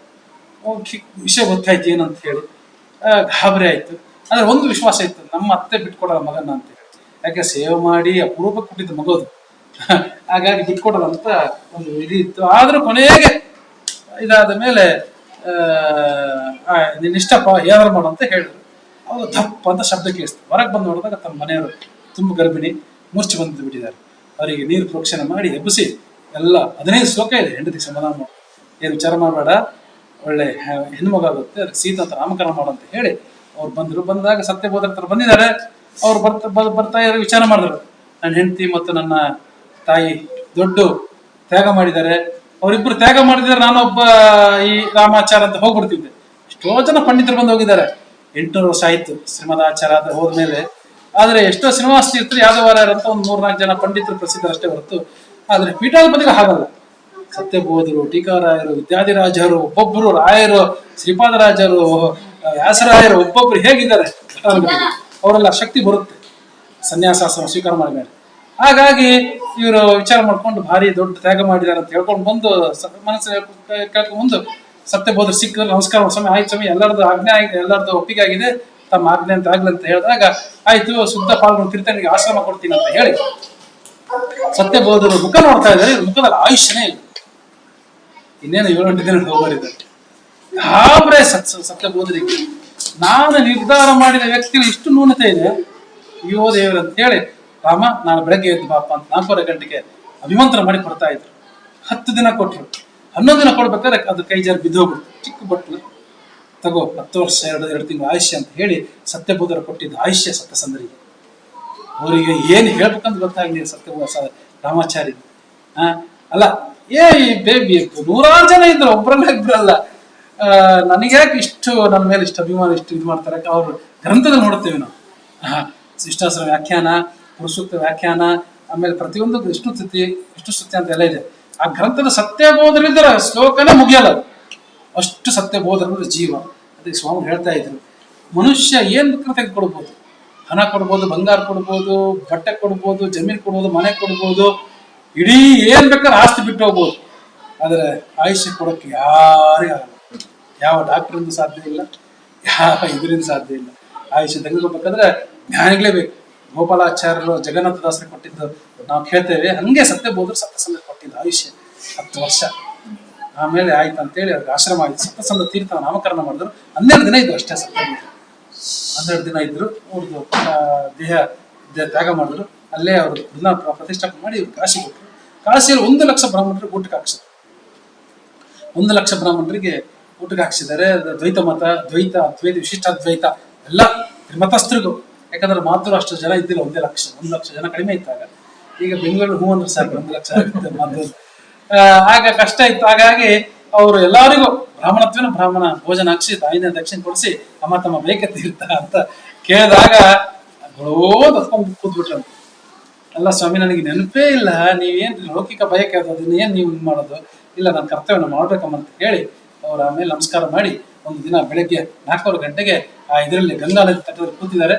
ವಿಷಯ ಗೊತ್ತಾಯ್ತು ಏನಂತ ಹೇಳಿ ಗಾಬರಿ ಆಯ್ತು. ಆದ್ರೆ ಒಂದು ವಿಶ್ವಾಸ ಇತ್ತು, ನಮ್ಮ ಅತ್ತೆ ಬಿಟ್ಕೊಡಲ್ಲ ಮಗನ ಅಂತ ಹೇಳಿ. ಯಾಕೆ ಸೇವೆ ಮಾಡಿ ಅಪರೂಪಕ್ಕೆ ಕೊಟ್ಟಿದ್ದು ಮಗೋದು, ಹಾಗಾಗಿ ಬಿಟ್ಕೊಡಲ್ಲ ಅಂತ ಒಂದು ಇದು ಇತ್ತು. ಆದ್ರೂ ಕೊನೆಗೆ ಇದಾದ ಮೇಲೆ ನಿನ್ನ ಇಷ್ಟಪ್ಪ, ಏನಾರು ಮಾಡು ಅಂತ ಹೇಳಿದ್ರು. ಅವರು ದಪ್ಪ ಅಂತ ಶಬ್ದ ಕೇಳಿಸ್ತು. ಹೊರಗೆ ಬಂದು ನೋಡಿದಾಗ ತಮ್ಮ ಮನೆಯವರು ತುಂಬ ಗರ್ಭಿಣಿ, ಮೂರ್ಛೆ ಬಂದು ಬಿಟ್ಟಿದ್ದಾರೆ. ಅವರಿಗೆ ನೀರು ಪ್ರೋಕ್ಷಣೆ ಮಾಡಿ ಎಬ್ಬಿಸಿ ಎಲ್ಲ 15 ಶ್ಲೋಕ ಇದೆ, ಹೆಂಡತಿಗೆ ಸಮಾಧಾನ ಮಾಡು, ಏನು ವಿಚಾರ ಮಾಡಬೇಡ, ಒಳ್ಳೆ ಹೆಣ್ಮಗ ಆಗುತ್ತೆ, ಅದಕ್ಕೆ ಸೀತಾ ಅಂತ ನಾಮಕರಣ ಮಾಡು ಅಂತ ಹೇಳಿ ಅವ್ರು ಬಂದರು. ಬಂದಾಗ ಸತ್ಯಬೋಧರ ಹತ್ರ ಬಂದಿದ್ದಾರೆ. ಅವ್ರು ಬರ್ತಾ ಇರೋ ವಿಚಾರ ಮಾಡಿದ್ರು, ನನ್ನ ಹೆಂಡತಿ ಮತ್ತು ನನ್ನ ತಾಯಿ ದೊಡ್ಡ ತ್ಯಾಗ ಮಾಡಿದ್ದಾರೆ, ಅವರಿಬ್ರು ತ್ಯಾಗ ಮಾಡಿದ್ರೆ ನಾನೊಬ್ಬ ಈ ರಾಮಾಚಾರ ಅಂತ ಹೋಗ್ಬಿಡ್ತಿದ್ದೆ. ಎಷ್ಟೋ ಜನ ಪಂಡಿತರು ಬಂದು ಹೋಗಿದ್ದಾರೆ. 800 ವರ್ಷ ಆಯ್ತು ಶ್ರೀಮದಾಚಾರ್ಯ ಅಂತ ಹೋದ್ಮೇಲೆ. ಆದ್ರೆ ಎಷ್ಟೋ ಶ್ರೀನಿವಾಸ ತೀರ್ಥರು, ಯಾದವಾರ್ಯರು ಅಂತ ಒಂದು 3-4 ಜನ ಪಂಡಿತರು ಪ್ರಸಿದ್ಧರಷ್ಟೇ ಹೊರತು. ಆದ್ರೆ ಪೀಠಾಧಿಪತಿಗಳು ಹಾಗಲ್ಲ. ಸತ್ಯಬೋಧರು, ಟೀಕಾರಾಯರು, ವಿದ್ಯಾಧಿರಾಜರು, ಒಬ್ಬೊಬ್ಬರು ರಾಯರು, ಶ್ರೀಪಾದರಾಜರು, ವ್ಯಾಸರಾಯರು ಒಬ್ಬೊಬ್ರು ಹೇಗಿದ್ದಾರೆ ಅವರೆಲ್ಲ ಶಕ್ತಿ ಬರುತ್ತೆ ಸನ್ಯಾಸಾಶ್ರಮ ಸ್ವೀಕಾರ ಮಾಡಿದ್ದಾರೆ. ಹಾಗಾಗಿ ಇವರು ವಿಚಾರ ಮಾಡ್ಕೊಂಡು ಭಾರಿ ದೊಡ್ಡ ತ್ಯಾಗ ಮಾಡಿದ್ದಾರೆ ಅಂತ ಹೇಳ್ಕೊಂಡು ಬಂದು ಮನಸ್ಸು ಕೇಳ್ಕೊಂಡು ಬಂದು ಸತ್ಯಬೋಧರು ಸಿಕ್ಕ ನಮಸ್ಕಾರ ಸ್ವಾಮಿ, ಆಯ್ತು ಸ್ವಾಮಿ, ಎಲ್ಲರದ್ದು ಆಜ್ಞೆ ಆಗಿದೆ, ಎಲ್ಲರದ್ದು ಒಪ್ಪಿಗೆ ಆಗಿದೆ, ತಮ್ಮ ಆಜ್ಞೆ ಅಂತ ಆಗ್ಲಿ ಅಂತ ಹೇಳಿದಾಗ ಆಯ್ತು, ಶುದ್ಧ ಪಾಲ್ಗೊಂಡು ತೀರ್ಥನಿಗೆ ಆಶ್ರಮ ಕೊಡ್ತೀನಿ ಅಂತ ಹೇಳಿ ಸತ್ಯಬೋಧರು ಮುಖ ನೋಡ್ತಾ ಇದ್ದಾರೆ. ಮುಖದಲ್ಲಿ ಆಯುಷ್ಯನೇ ಇಲ್ಲ. ಇನ್ನೇನು 7-8 ದಿನ ಹೋಗೋರಿದ್ದಾರೆ. ಗಾಬ್ರೆ ಸತ್ಯಬೋಧರಿಗೆ, ನಾನು ನಿರ್ಧಾರ ಮಾಡಿದ ವ್ಯಕ್ತಿಗಳು ಇಷ್ಟು ನ್ಯೂನತೆ ಇದೆ, ಅಯ್ಯೋ ದೇವರು ಅಂತ ಹೇಳಿ, ರಾಮ ನಾನು ಬೆಳಗ್ಗೆ ಎದ್ದು ಬಾಪ ಅಂತ 4:30 ಗಂಟೆಗೆ ಅಭಿಮಂತ್ರಣ ಮಾಡಿ ಕೊಡ್ತಾ ಇದ್ರು. 10 ದಿನ ಕೊಟ್ರು. 11 ದಿನ ಕೊಡ್ಬೇಕಾದ್ರೆ ಅದು ಕೈ ಜಾರಿ ಬಿದ್ದೋಗ್ಬಿಡ್ತು. ಚಿಕ್ಕ ಬಟ್ಲು ತಗೋ, 10 ವರ್ಷ 2 ತಿಂಗಳು ಆಯುಷ್ಯ ಅಂತ ಹೇಳಿ ಸತ್ಯಬೋಧರು ಕೊಟ್ಟಿದ್ದು ಆಯುಷ್ಯ ಸತ್ಯಸಂಧರಿಗೆ. ಅವರಿಗೆ ಏನು ಹೇಳ್ಬೇಕಂತ ಗೊತ್ತಾಗ್ಲಿ ಸತ್ಯಬೋಧ ರಾಮಾಚಾರಿ. ಅಲ್ಲ, ಬೇಬಿ 100 ಜನ ಇದ್ರು, ಒಬ್ಬರಲ್ಲ ಇಬ್ಬರಲ್ಲ. ನನಗ್ಯಾಕೆ ಇಷ್ಟು ನನ್ನ ಮೇಲೆ ಇಷ್ಟು ಅಭಿಮಾನ, ಇಷ್ಟು ಇದು ಮಾಡ್ತಾರೆ? ಅವ್ರ ಗ್ರಂಥದಲ್ಲಿ ನೋಡ್ತೇವೆ ನಾವು. ಶಿಷ್ಟಾಶ್ರಮ ವ್ಯಾಖ್ಯಾನ, ಪುರುಷೋಕ್ತ ವ್ಯಾಖ್ಯಾನ, ಆಮೇಲೆ ಪ್ರತಿಯೊಂದು ವಿಷ್ಣು ಸ್ತುತಿ ಅಂತ ಎಲ್ಲ ಇದೆ. ಆ ಗ್ರಂಥದ ಸತ್ಯಬೋಧರಿದ್ದರ ಶ್ಲೋಕನೇ ಮುಗಿಯಲ್ಲ. ಅಷ್ಟು ಸತ್ಯಬೋಧರ ಜೀವ. ಅದಕ್ಕೆ ಸ್ವಾಮಿ ಹೇಳ್ತಾ ಇದ್ರು, ಮನುಷ್ಯ ಏನ್ ಬೇಕಾದ್ರೂ ತೆಗೆದುಕೊಡ್ಬೋದು. ಹಣ ಕೊಡ್ಬೋದು, ಬಂಗಾರ ಕೊಡ್ಬೋದು, ಬಟ್ಟೆ ಕೊಡ್ಬೋದು, ಜಮೀನು ಕೊಡ್ಬೋದು, ಮನೆ ಕೊಡ್ಬೋದು, ಇಡೀ ಏನ್ ಬೇಕಾದ್ರೆ ಆಸ್ತಿ ಬಿಟ್ಟು ಹೋಗ್ಬೋದು. ಆದ್ರೆ ಆಯುಷ್ಯ ಕೊಡೋಕೆ ಯಾರಿಗಾಗಲ್ಲ. ಯಾವ ಡಾಕ್ಟರಿಂದ ಸಾಧ್ಯ ಇಲ್ಲ, ಯಾವ ಇದರಿಂದ ಸಾಧ್ಯ ಇಲ್ಲ. ಆಯುಷ್ಯ ತೆಗೆದುಕೋಬೇಕಾದ್ರೆ ಜ್ಞಾನಿಗಳೇ ಬೇಕು. ಗೋಪಾಲಾಚಾರ್ಯರು, ಜಗನ್ನಾಥದಾಸರು ಕೊಟ್ಟಿದ್ದು ನಾವು ಕೇಳ್ತೇವೆ. ಹಂಗೆ ಸತ್ಯಬೋಧರು ಸತ್ಯಸಂಧ ಕೊಟ್ಟಿದ್ದು ಆಯುಷ್ಯ 10 ವರ್ಷ. ಆಮೇಲೆ ಆಯ್ತು ಅಂತೇಳಿ ಅವ್ರಿಗೆ ಆಶ್ರಮ ಆಯ್ತು. ಸತ್ಯಸಂಧ ತೀರ್ಥ ನಾಮಕರಣ ಮಾಡಿದ್ರು. 12 ದಿನ ಇದ್ರು ಅಷ್ಟೇ ಸತ್ಯಬೋಧ. 12 ದಿನ ಇದ್ರು. ಅವ್ರದ್ದು ದೇಹ ತ್ಯಾಗ ಮಾಡಿದ್ರು. ಅಲ್ಲೇ ಅವರು ದಿನ ಪ್ರತಿಷ್ಠಾಪನೆ ಮಾಡಿ ಇವ್ರು ಕಾಶಿ ಕೊಟ್ಟರು. ಕಾಶಿಯಲ್ಲಿ 1 ಲಕ್ಷ ಬ್ರಾಹ್ಮಣರಿಗೆ ಊಟಕ್ಕೆ ಹಾಕ್ಸಿದ್ರು. 1 ಲಕ್ಷ ಬ್ರಾಹ್ಮಣರಿಗೆ ಊಟಕ್ಕೆ ಹಾಕ್ಸಿದ್ದಾರೆ. ದ್ವೈತ ಮತ, ದ್ವೈತ, ಅದ್ವೈತ, ವಿಶಿಷ್ಟಾದ್ವೈತ ಎಲ್ಲ ಮತಸ್ಥರಿಗೂ. ಯಾಕಂದ್ರೆ ಮಾತೃ ಅಷ್ಟು ಜನ ಇದ್ದಿಲ್ಲ. 1 ಲಕ್ಷ ಜನ ಕಡಿಮೆ ಇದ್ದಾಗ. ಈಗ ಬೆಂಗಳೂರು ಹೂ ಅಂದ್ರೆ ಸಾಕು 1 ಲಕ್ಷ ಆಗುತ್ತೆ ಮಾತೃ. ಆಗ ಕಷ್ಟ ಇತ್ತು. ಹಾಗಾಗಿ ಅವರು ಎಲ್ಲರಿಗೂ ಬ್ರಾಹ್ಮಣ ಭೋಜನ ಹಾಕ್ಸಿ, ತಾಯಿನ ದಕ್ಷಿಣ ಕೊಡಿಸಿ ಅಮ್ಮ ತಮ್ಮ ಬೇಕೆ ತೀರ್ಥ ಅಂತ ಕೇಳಿದಾಗ ತತ್ಕೊಂಡು ಕೂತ್ಬಿಟ್ರಂತ. ಅಲ್ಲ ಸ್ವಾಮಿ, ನನಗೆ ನೆನಪೇ ಇಲ್ಲ, ನೀವೇನ್ ಲೌಕಿಕ ಬಯಕೆ ಅದನ್ನ ಏನ್ ನೀವು ಇದು ಮಾಡೋದು? ಇಲ್ಲ, ನನ್ನ ಕರ್ತವ್ಯ ಮಾಡ್ಬೇಕಮ್ಮ ಅಂತ ಹೇಳಿ ಅವ್ರು ಆಮೇಲೆ ನಮಸ್ಕಾರ ಮಾಡಿ ಒಂದು ದಿನ ಬೆಳಗ್ಗೆ 4:00 ಗಂಟೆಗೆ ಆ ಇದರಲ್ಲಿ ಗಂಗಾ ನದಿ ತಟದಲ್ಲಿ ಕೂತಿದ್ದಾರೆ.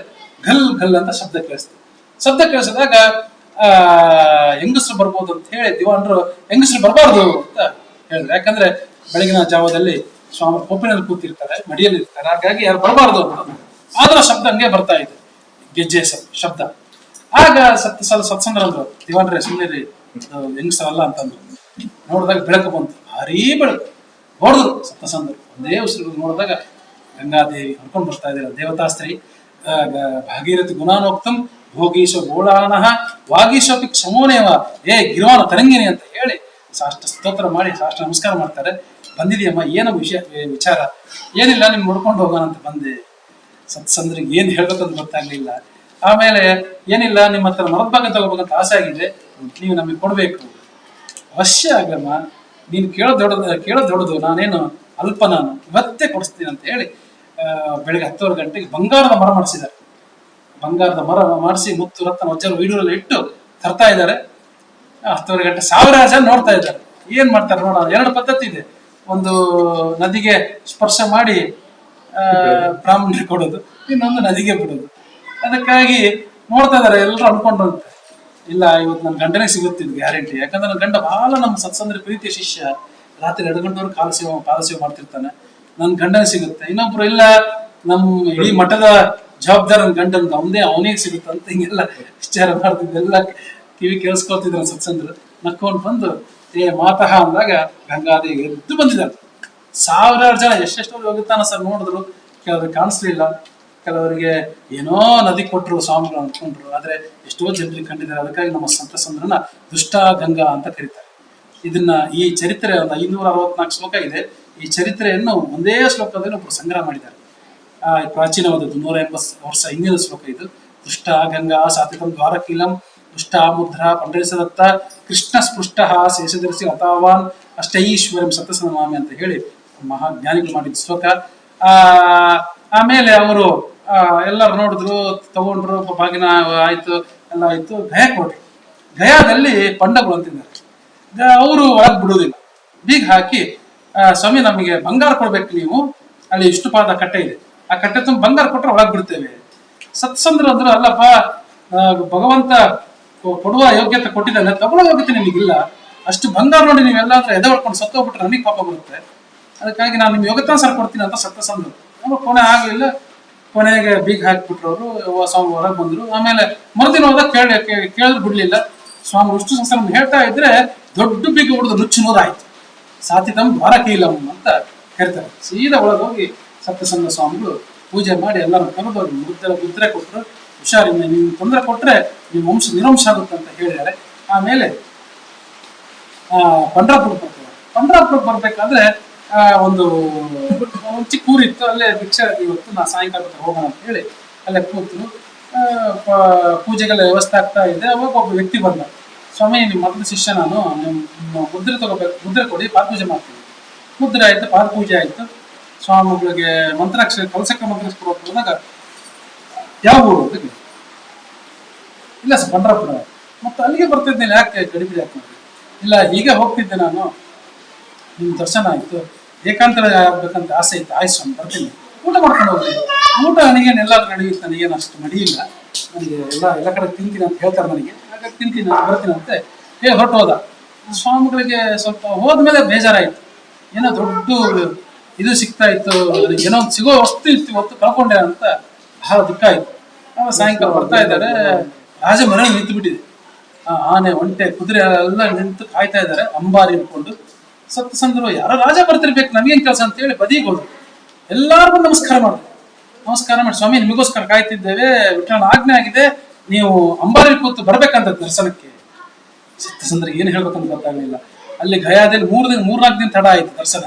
ಘಲ್ ಘಲ್ ಅಂತ ಶಬ್ದ ಕೇಳಿಸ್ತು. ಶಬ್ದ ಕೇಳಿಸಿದಾಗ ಹೆಂಗಸರು ಬರ್ಬೋದು ಅಂತ ಹೇಳಿ ದಿವಾನರು ಹೆಂಗಸರು ಬರಬಾರ್ದು ಅಂತ ಹೇಳಿದ್ರು. ಯಾಕಂದ್ರೆ ಬೆಳಗಿನ ಜಾವದಲ್ಲಿ ಸ್ವಾಮಿ ಕೊಪ್ಪಿನಲ್ಲಿ ಕೂತಿರ್ತಾರೆ, ಮಡಿಯಲ್ಲಿ ಇರ್ತಾರೆ, ಹಾಗಾಗಿ ಯಾರು ಬರಬಾರ್ದು ಅಂತ. ಆದ್ರ ಶಬ್ದ ಹಂಗೆ ಬರ್ತಾ ಇದೆ, ಗೆಜ್ಜೆ ಶಬ್ದ. ಆಗ ಸತ್ಸಂದ್ರ ಅಂದ್ರು, ದಿವಾನ್ರೆ ಸುಮ್ಮನೆ ಹೆಂಗಸರಲ್ಲ ಅಂತಂದ್ರು. ನೋಡಿದಾಗ ಬೆಳಕು ಬಂತು, ಭಾರೀ ಬೆಳಕು. ಹೊಡೆದ್ರು ಸಪ್ತಸಂದರು, ಒಂದೇ ಉಸಿರು ನೋಡಿದಾಗ ಗಂಗಾದೇವಿ ಹೊಡ್ಕೊಂಡು ಬರ್ತಾ ಇದ್ದೀರ, ದೇವತಾಸ್ತ್ರೀ ಭಾಗೀರಥಿ ಗುಣಾನೋಕ್ತಂ ಭೋಗೀಶ ಗೋಳಾನಃ ವಾಗೀಶೋಪಿ ಕ್ಷಮೋನೇವ ಏ ಗಿರುವಾನ ತರಂಗಿನಿ ಅಂತ ಹೇಳಿ ಸಾಷ್ಟ ಸ್ತೋತ್ರ ಮಾಡಿ ಸಾಷ್ಟ ನಮಸ್ಕಾರ ಮಾಡ್ತಾರೆ. ಬಂದಿದೆಯಮ್ಮ, ಏನೋ ವಿಚಾರ? ಏನಿಲ್ಲ, ನಿಮ್ ನೋಡ್ಕೊಂಡು ಹೋಗೋಣ ಅಂತ ಬಂದೆ. ಸತ್ಸಂದ್ರಿಗೆ ಏನ್ ಹೇಳ್ಬೇಕಂತ ಗೊತ್ತಾಗ್ಲಿಲ್ಲ. ಆಮೇಲೆ ಏನಿಲ್ಲ, ನಿಮ್ಮ ಹತ್ರ ಮರದ ಭಾಗ ತಗೋಬೇಕಂತ ಆಸೆ ಆಗಿದೆ, ನೀವು ನಮಗೆ ಕೊಡ್ಬೇಕು. ಅವಶ್ಯ ಆಗಮ್ಮ, ನೀನು ಕೇಳೋದು ದೊಡ್ಡದು, ನಾನೇನು ಅಲ್ಪ, ನಾನು ಇವತ್ತೇ ಕೊಡಿಸ್ತೀನಿ ಅಂತ ಹೇಳಿ ಬೆಳಿಗ್ಗೆ 10 ಗಂಟೆಗೆ ಬಂಗಾರದ ಮರ ಮಾಡಿಸಿದ್ದಾರೆ. ಬಂಗಾರದ ಮರ ಮಾಡಿಸಿ ಮುತ್ತು ರತ್ನ ವಜ್ರ ವೈಡೂರೆಲ್ಲ ಇಟ್ಟು ತರ್ತಾ ಇದ್ದಾರೆ. 10 ಗಂಟೆ 1000 ಜನ ನೋಡ್ತಾ ಇದ್ದಾರೆ. ಏನ್ ಮಾಡ್ತಾರೆ ನೋಡೋಣ. 2 ಪದ್ಧತಿ ಇದೆ. ಒಂದು ನದಿಗೆ ಸ್ಪರ್ಶ ಮಾಡಿ ಬ್ರಾಹ್ಮಣರಿಗೆ ಕೊಡೋದು, ಇನ್ನೊಂದು ನದಿಗೆ ಬಿಡೋದು. ಅದಕ್ಕಾಗಿ ನೋಡ್ತಾ ಇದಾರೆ, ಎಲ್ಲರೂ ಅನ್ಕೊಂಡ್ರಂತೆ, ಇಲ್ಲ ಇವತ್ತು ನನ್ನ ಗಂಡನೇ ಸಿಗುತ್ತಿದ್ದು ಗ್ಯಾರಂಟಿ. ಯಾಕಂದ್ರೆ ನನ್ನ ಗಂಡ ಬಹಳ ನಮ್ಮ ಸತ್ಸಂದ್ರ ಪ್ರೀತಿಯ ಶಿಷ್ಯ, ರಾತ್ರಿ 2 ಗಂಟೆವರೆಗೂ ಪಾದಸೇವೆ ಮಾಡ್ತಿರ್ತಾನೆ, ನನ್ ಗಂಡನೇ ಸಿಗುತ್ತೆ. ಇನ್ನೊಬ್ರು ಇಲ್ಲ, ನಮ್ ಇಡೀ ಮಠದ ಜವಾಬ್ದಾರ ನನ್ನ ಗಂಡನ್ ಅವನಿಗೆ ಸಿಗುತ್ತೆ ಅಂತ ಹಿಂಗೆಲ್ಲ ವಿಚಾರ ಮಾಡ್ತಿದ್ದೆಲ್ಲ ಕಿವಿ ಕೇಳಿಸ್ಕೊಳ್ತಿದ್ರ ಸತ್ಸಂದ್ರ. ನಕ್ಕೊಂಡು ಬಂದು ಮಾತಃ ಅಂದಾಗ ಗಂಗಾದೇವಿ ಎದ್ದು ಬಂದಿದ್ದಾರೆ. 1000 ಜನ ಎಷ್ಟೆಷ್ಟು ಹೋಗುತ್ತಾನ ಸರ್ ನೋಡಿದ್ರು, ಕೆಲವ್ರಿಗೆ ಕಾಣಿಸ್ಲಿಲ್ಲ, ಕೆಲವರಿಗೆ ಏನೋ ನದಿ ಕೊಟ್ಟರು ಸ್ವಾಮಿಗಳು ಅಂದ್ಕೊಂಡ್ರು. ಆದ್ರೆ ಎಷ್ಟೋ ಜನರಿಗೆ ಕಂಡಿದ್ದಾರೆ. ಅದಕ್ಕಾಗಿ ನಮ್ಮ ಸಪ್ತಸಂದ್ರನ ದುಷ್ಟ ಗಂಗಾ ಅಂತ ಕರೀತಾರೆ. ಇದನ್ನ ಈ ಚರಿತ್ರೆ ಒಂದು 564 ಶ್ಲೋಕ ಇದೆ. ಈ ಚರಿತ್ರೆಯನ್ನು ಒಂದೇ ಶ್ಲೋಕದಲ್ಲಿ ಒಬ್ಬರು ಸಂಗ್ರಹ ಮಾಡಿದ್ದಾರೆ. ಪ್ರಾಚೀನವಾದದ್ದು, 180 ವರ್ಷ ಹಿಂದಿನ ಶ್ಲೋಕ ಇದು. ದುಷ್ಟ ಗಂಗಾ ಸಾತ್ವಿಕಂ ದ್ವಾರಕೀಲಂ ದುಷ್ಟ ಮುದ್ರ ಪಂಡರಿಸದತ್ತ ಕೃಷ್ಣ ಸ್ಪೃಷ್ಟ ಶೇಷದರ್ಶಿ ಅತಾವಾನ್ ಅಷ್ಟೈಶ್ವರಂ ಸತ್ಯಸಂದ್ರಮಾಮಿ ಅಂತ ಹೇಳಿ ಮಹಾಜ್ಞಾನಿಗಳು ಮಾಡಿದ ಶ್ಲೋಕ. ಆಮೇಲೆ ಅವರು ಎಲ್ಲರೂ ನೋಡಿದ್ರು, ತಗೊಂಡ್ರು, ಬಾಗಿನ ಆಯ್ತು, ಎಲ್ಲ ಆಯ್ತು. ಗಯಾಕ್ ಕೊಟ್ರು. ಗಯಾದಲ್ಲಿ ಪಂಡಗಳು ಅಂತಿದ್ದಾರೆ. ಅವರು ಒಳಗ್ ಬಿಡುವುದಿಲ್ಲ, ಬೀಗ ಹಾಕಿ, ಸ್ವಾಮಿ ನಮಗೆ ಬಂಗಾರ ಕೊಡ್ಬೇಕು, ನೀವು ಅಲ್ಲಿ ಇಷ್ಟು ಪಾದ ಕಟ್ಟೆ ಇದೆ, ಆ ಕಟ್ಟೆ ತುಂಬ ಬಂಗಾರ ಕೊಟ್ರೆ ಒಳಗ್ ಬಿಡ್ತೇವೆ. ಸತ್ಸಂದ್ರ ಅಂದ್ರು, ಅಲ್ಲಪ್ಪ ಭಗವಂತ ಕೊಡುವ ಯೋಗ್ಯತೆ ಕೊಟ್ಟಿದ್ದಾನೆ, ತಗೊಳ್ಳೋ ಯೋಗ್ಯತೆ ನಿಮಗಿಲ್ಲ, ಅಷ್ಟು ಬಂಗಾರ ನೋಡಿ ನೀವೆಲ್ಲಾದ್ರೂ ಎದೆ ಹೊಡ್ಕೊಂಡು ಸತ್ತೋಗ್ಬಿಟ್ರೆ ನನಗೆ ಪಾಪ ಬರುತ್ತೆ, ಅದಕ್ಕಾಗಿ ನಾನು ನಿಮ್ಗೆ ಯೋಗ್ಯತಾನುಸಾರ ಕೊಡ್ತೀನಿ ಅಂತ ಸತ್ಸಂದ್ರು. ಅವ್ರು ಕೊನೆ ಆಗ್ಲಿಲ್ಲ, ಕೊನೆಗೆ ಬೀಗ ಹಾಕಿಬಿಟ್ರು. ಅವರು ಸ್ವಾಮಿ ಹೊರಗೆ ಬಂದ್ರು. ಆಮೇಲೆ ಮರುದಿನ ಹೋದಾಗ ಕೇಳಿದ್ರು ಬಿಡ್ಲಿಲ್ಲ. ಸ್ವಾಮಿ ವಿಷ್ಣು ಸಹಸ್ರನಾಮ ಹೇಳ್ತಾ ಇದ್ರೆ ದೊಡ್ಡ ಬೀಗ ಹೊಡೆದು ನುಚ್ಚು ನೂರಾಯ್ತು. ಸಾತಿತಂ ದ್ವಾರಕೀಲಂ ಅಂತ ಕರೀತಾರೆ. ಸೀದಾ ಒಳಗೋಗಿ ಸತ್ಯಸಂಗ ಸ್ವಾಮಿಗಳು ಪೂಜೆ ಮಾಡಿ ಎಲ್ಲರೂ ಕರೆದು ಮುದ್ರೆ ಕೊಟ್ಟರು. ಹುಷಾರಿಂದ, ನೀವು ತೊಂದರೆ ಕೊಟ್ರೆ ನಿಮ್ಮ ವಂಶ ನಿರಂಶ ಆಗುತ್ತೆ ಅಂತ ಹೇಳಿದ್ದಾರೆ. ಆಮೇಲೆ ಪಂಡ್ರಾಪುರಕ್ಕೆ ಬರ್ತಾರೆ. ಪಂಡ್ರಾಪುರಕ್ಕೆ ಬರ್ಬೇಕಾದ್ರೆ ಒಂದು ಚಿಕ್ಕ ಊರಿತ್ತು, ಅಲ್ಲೇ ಭಿಕ್ಷೆ ಇವತ್ತು ನಾ ಸಾಯಂಕಾಲ ಹೋಗೋಣ ಅಂತ ಹೇಳಿ ಅಲ್ಲೇ ಕೂತರು. ಪೂಜೆಗೆಲ್ಲ ವ್ಯವಸ್ಥೆ ಆಗ್ತಾ ಇದೆ. ಅವಾಗ ಒಬ್ಬ ವ್ಯಕ್ತಿ ಬಂದ, ಸ್ವಾಮಿ ನಿಮ್ಮ ಮಕ್ಕಳ ಶಿಷ್ಯ ನಾನು, ನಿಮ್ಮ ಮುದ್ರೆ ತಗೋಬೇಕು, ಮುದ್ರೆ ಕೊಡಿ, ಪಾದ ಪೂಜೆ ಮಾಡ್ತೀನಿ. ಮುದ್ರೆ ಆಯ್ತು, ಪಾದ ಪೂಜೆ ಆಯ್ತು. ಸ್ವಾಮಿಗಳಿಗೆ ಮಂತ್ರಾಕ್ಷರ ಕಲಸಕ್ಕೆ ಮಂತ್ರಾಕ್ಷರ ಹೋದಾಗ ಯಾವ ಊರು ಅಂತ ಇಲ್ಲ ಸರ್ ಪಂಡ್ರಾಪುರ. ಮತ್ತೆ ಅಲ್ಲಿಗೆ ಬರ್ತಿದ್ದೇನೆ, ಯಾಕೆ ಗಡಿಬಿಡಿ ಯಾಕೆ ಮಾಡಿ? ಇಲ್ಲ ಹೀಗೆ ಹೋಗ್ತಿದ್ದೆ ನಾನು, ನಿಮ್ಮ ದರ್ಶನ ಆಯ್ತು, ಏಕಾಂತರ ಆಗ್ಬೇಕಂತ ಆಸೆ ಇತ್ತು, ಆಯ್ತು ಸ್ವಾಮಿ ಬರ್ತೀನಿ, ಊಟ ಮಾಡ್ಕೊಂಡು ಹೋಗ್ರಿ. ಊಟ ನನಗೇನು ಎಲ್ಲಾದ್ರೂ ನಡೆಯುತ್ತೆ, ನನಗೇನು ಅಷ್ಟು ಮಡಿಯಿಲ್ಲ, ನನಗೆ ಎಲ್ಲ ಕಡೆ ತಿಂತೀನಿ ಅಂತ ಹೇಳ್ತಾರೆ ನನಗೆ, ಹಾಗಾಗಿ ತಿಂತೀನಿ ಬರ್ತೀನಿ ಅಂತ ಹೇಳಿ ಹೊರಟು ಹೋದ. ಸ್ವಾಮಿಗಳಿಗೆ ಸ್ವಲ್ಪ ಹೋದ್ಮೇಲೆ ಬೇಜಾರಾಯ್ತು, ಏನೋ ದೊಡ್ಡ ಇದು ಸಿಗ್ತಾ ಇತ್ತು, ಏನೋ ಒಂದು ಸಿಗೋ ವಸ್ತು ಇತ್ತು, ಇವತ್ತು ಕಳ್ಕೊಂಡೆ ಅಂತ ಬಹಳ ದುಃಖ ಆಯ್ತು. ಸಾಯಂಕಾಲ ಬರ್ತಾ ಇದ್ದಾರೆ, ರಾಜ ಮನೆ ನಿಂತು ಬಿಟ್ಟಿದೆ, ಆನೆ ಒಂಟೆ ಕುದುರೆ ಎಲ್ಲ ನಿಂತು ಕಾಯ್ತಾ ಇದ್ದಾರೆ ಅಂಬಾರಿ ಇಟ್ಕೊಂಡು. ಸತ್ಸಂದ್ರು, ಯಾರೋ ರಾಜ ಬರ್ತಿರ್ಬೇಕು, ನಮಗೇನ್ ಕೆಲಸ ಅಂತ ಹೇಳಿ ಬದಿಗೆ ಹೋದ್ರು. ಎಲ್ಲಾರ್ಗು ನಮಸ್ಕಾರ ಮಾಡಿದ್ರು. ನಮಸ್ಕಾರ ಮಾಡಿ, ಸ್ವಾಮಿ ನಿಮಗೋಸ್ಕರ ಕಾಯ್ತಿದ್ದೇವೆ, ವಿಠ್ಠಲನ ಆಜ್ಞೆ ಆಗಿದೆ, ನೀವು ಅಂಬಾರಿ ಕೂತು ಬರ್ಬೇಕಂತ ದರ್ಶನಕ್ಕೆ. ಸತ್ಸಂದ್ರಿಗೆ ಏನ್ ಹೇಳ್ಬೇಕಂತ ಗೊತ್ತಾಗ್ಲಿಲ್ಲ. ಅಲ್ಲಿ ಗಯಾದಲ್ಲಿ 3-4 ದಿನ ತಡ ಆಯ್ತು ದರ್ಶನ.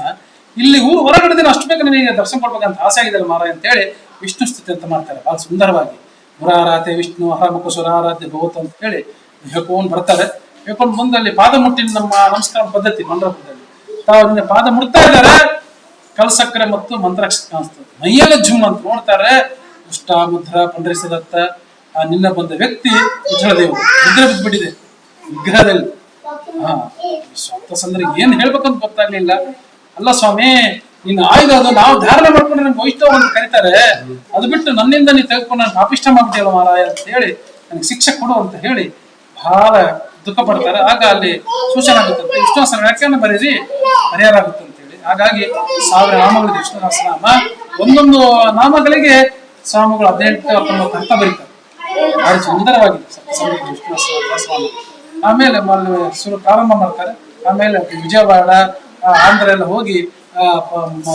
ಇಲ್ಲಿ ಊರು ಹೊರಗಡೆ ದಿನ ಅಷ್ಟು ಬೇಕು ನನಗೆ ದರ್ಶನ ಕೊಡ್ಬೇಕಂತ ಆಸೆ ಆಗಿದೆ ಮಾರ ಅಂತ ಹೇಳಿ ವಿಷ್ಣು ಸ್ತುತಿ ಅಂತ ಮಾಡ್ತಾರೆ ಬಹಳ ಸುಂದರವಾಗಿ. ಮುರಾರಾತೆ ವಿಷ್ಣು ಹರಮುಖ ಸುರಾರಾಧ್ಯ ಭಗವತ ಅಂತ ಹೇಳಿ ಹೇಳ್ಕೊಂಡು ಬರ್ತಾರೆ. ಹೇಳ್ಕೊಂಡು ಮುಂದೆ ಅಲ್ಲಿ ಪಾದ ಮುಟ್ಟಿನ ನಮ್ಮ ನಮಸ್ಕಾರ ಪದ್ಧತಿ ಮಂಡ್ರಪುರದಲ್ಲಿ ತಾವು ಪಾದ ಮುಡ್ತಾ ಇದ್ದಾರೆ. ಕಲ್ಸಕ್ಕರೆ ಮತ್ತು ಮಂತ್ರಾಕ್ಷರ ಕಾಣಿಸ್ತದೆ, ಮೈಯೆಲ್ಲ ಜುಮ್ ಅಂತ ನೋಡ್ತಾರೆ. ಉಷ್ಟ ಮುದ್ರ ಪಂಡರಿಸದತ್ತ ನಿನ್ನ ಬಂದ ವ್ಯಕ್ತಿ ವಿಠಲ ದೇವರು ಮುದ್ರೆ ಬಿದ್ದುಬಿಟ್ಟಿದೆ ವಿಗ್ರಹದಲ್ಲಿ. ಸತ್ಸಂದ್ರಿಗೆ ಏನ್ ಹೇಳ್ಬೇಕಂತ ಗೊತ್ತಾಗ್ಲಿಲ್ಲ. ಅಲ್ಲ ಸ್ವಾಮಿ, ನಿನ್ನ ಆಯುಧ ಅದು, ನಾವು ಧಾರಣೆ ಮಾಡ್ಕೊಂಡ್ರೆ ನಮ್ಗೆ ವೈಷ್ಣವ ಅಂತ ಕರೀತಾರೆ, ಅದು ಬಿಟ್ಟು ನನ್ನಿಂದ ನೀವು ತೆಗೆದುಕೊಂಡು ನಾನು ಪಾಪಿಷ್ಟ ಮಾಡ್ತೀಯಲ್ಲ ಮಾರಾಯ ಅಂತ ಹೇಳಿ ನನಗೆ ಶಿಕ್ಷೆ ಕೊಡು ಅಂತ ಹೇಳಿ ಬಹಳ ದುಃಖ ಪಡ್ತಾರೆ. ಆಗ ಅಲ್ಲಿ ಸೂಚನೆ ಆಗುತ್ತಂತೆ, ವಿಷ್ಣು ಸಹಸ್ರ ವ್ಯಾಖ್ಯಾನ ಬರೀರಿ ಪರಿಹಾರ ಆಗುತ್ತೆ ಅಂತ ಹೇಳಿ. ಹಾಗಾಗಿ 1000 ನಾಮಗಳಿದೆ ವಿಷ್ಣು ಸಹಸ್ರನಾಮ. ಒಂದೊಂದು ನಾಮಗಳಿಗೆ ಸ್ವಾಮಿಗಳು 18 19 ಅರ್ಥ ಬರೀತಾರೆ. ಭಾರಿ ಸುಂದರವಾಗಿದೆ ಸಪ್ತಸಂಧಿ ವಿಷ್ಣು ಸಹಸ್ರನಾಮ. ಆಮೇಲೆ ಶುರು ಪ್ರಾರಂಭ ಮಾಡ್ತಾರೆ. ಆಮೇಲೆ ವಿಜಯವಾಡ ಆಂಧ್ರ ಎಲ್ಲ ಹೋಗಿ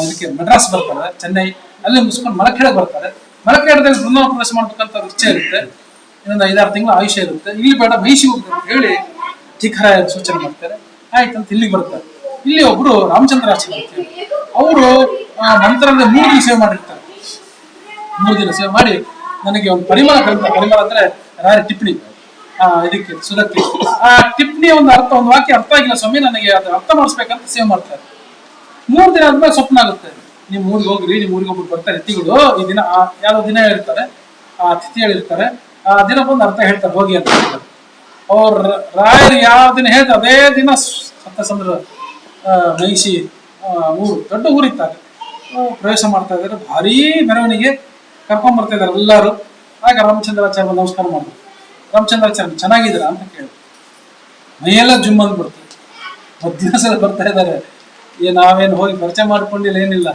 ಇದಕ್ಕೆ ಮಡ್ರಾಸ್ ಬರ್ತಾರೆ, ಚೆನ್ನೈ, ಅಲ್ಲಿ ಮುಗಿಸ್ಕೊಂಡು ಮಳಖೇಡ ಬರ್ತಾರೆ. ಮಳಖೇಡದಲ್ಲಿ ಬೃಂದಾವನ ಪ್ರವೇಶ ಮಾಡ್ಬೇಕಂತ ಇಚ್ಛೆ ಇರುತ್ತೆ. ಇನ್ನೊಂದು 5-6 ತಿಂಗಳು ಆಯುಷ್ಯ ಇರುತ್ತೆ. ಇಲ್ಲಿ ಬೇಡ ಮೈಷಿ ಹೋಗ್ಬೇಕು ಅಂತ ಹೇಳಿ ಠೀಕರಾಯ ಸೂಚನೆ ಮಾಡ್ತಾರೆ. ಆಯ್ತಂತ ಇಲ್ಲಿಗೆ ಬರ್ತಾರೆ. ಇಲ್ಲಿ ಒಬ್ರು ರಾಮಚಂದ್ರಾಚಾರ್ಯ ಅಂತ ಹೇಳಿ ಅವರು ಮಂತ್ರದ 3 ದಿನ ಸೇವೆ ಮಾಡಿರ್ತಾರೆ. 3 ದಿನ ಸೇವೆ ಮಾಡಿ ನನಗೆ ಒಂದು ಪರಿಮಳ ಗ್ರಂಥ, ಪರಿಮಳ ಅಂದ್ರೆ ರಾಯ ಟಿಪ್ಪಣಿ ಇದಕ್ಕೆ ಸುರಕ್ಕೆ, ಆ ಟಿಪ್ಪಣಿ ಒಂದು ಅರ್ಥ, ಒಂದು ವಾಕ್ಯ ಅರ್ಥ ಆಗಿಲ್ಲ ಸ್ವಾಮಿ, ನನಗೆ ಅದು ಅರ್ಥ ಮಾಡಿಸ್ಬೇಕಂತ ಸೇವೆ ಮಾಡ್ತಾರೆ. 3 ದಿನ ಆದ್ಮೇಲೆ ಸ್ವಪ್ನ ಆಗುತ್ತೆ, ನಿಮ್ ಊರಿಗೆ ಹೋಗ್ರಿ, ನಿಮ್ ಊರಿಗೆ ಒಬ್ರು ಬರ್ತಾರೆ ತಿಥಿಗಳು, ಈ ದಿನ ಯಾವ ದಿನ ಹೇಳ್ತಾರೆ, ಆ ತಿಥಿ ಹೇಳಿರ್ತಾರೆ, ಆ ದಿನ ಬಂದು ಅರ್ಥ ಹೇಳ್ತಾರೆ ಹೋಗಿ ಅಂತ ಹೇಳ್ತಾರೆ. ಅವ್ರ ರಾಯರು ಯಾವ ದಿನ ಹೇಳ್ತಾರೆ ಅದೇ ದಿನ ಸಪ್ತಸಂದ್ರ ಮಹಿಷಿ ಊರು, ದೊಡ್ಡ ಊರಿದ್ದಾರೆ, ಪ್ರವೇಶ ಮಾಡ್ತಾ ಇದ್ದಾರೆ. ಭಾರೀ ಮೆರವಣಿಗೆ ಕರ್ಕೊಂಡ್ ಬರ್ತಾ ಇದಾರೆ ಎಲ್ಲರೂ. ಆಗ ರಾಮಚಂದ್ರಾಚಾರ್ಯ ನಮಸ್ಕಾರ ಮಾಡಿದ್ರು. ರಾಮಚಂದ್ರಾಚಾರ್ಯ ಚೆನ್ನಾಗಿದ್ದೀರಾ ಅಂತ ಕೇಳಿದ್ರು. ಮೈಯೆಲ್ಲ ಜುಮ್ ಅಂದ್ಬಿಡ್ತು. ಮಧ್ಯಾಹ್ನ ಸಲ ಬರ್ತಾ ಇದ್ದಾರೆ, ನಾವೇನು ಹೋಗಿ ಪರಿಚಯ ಮಾಡ್ಕೊಂಡಿಲ್ಲ, ಏನಿಲ್ಲ,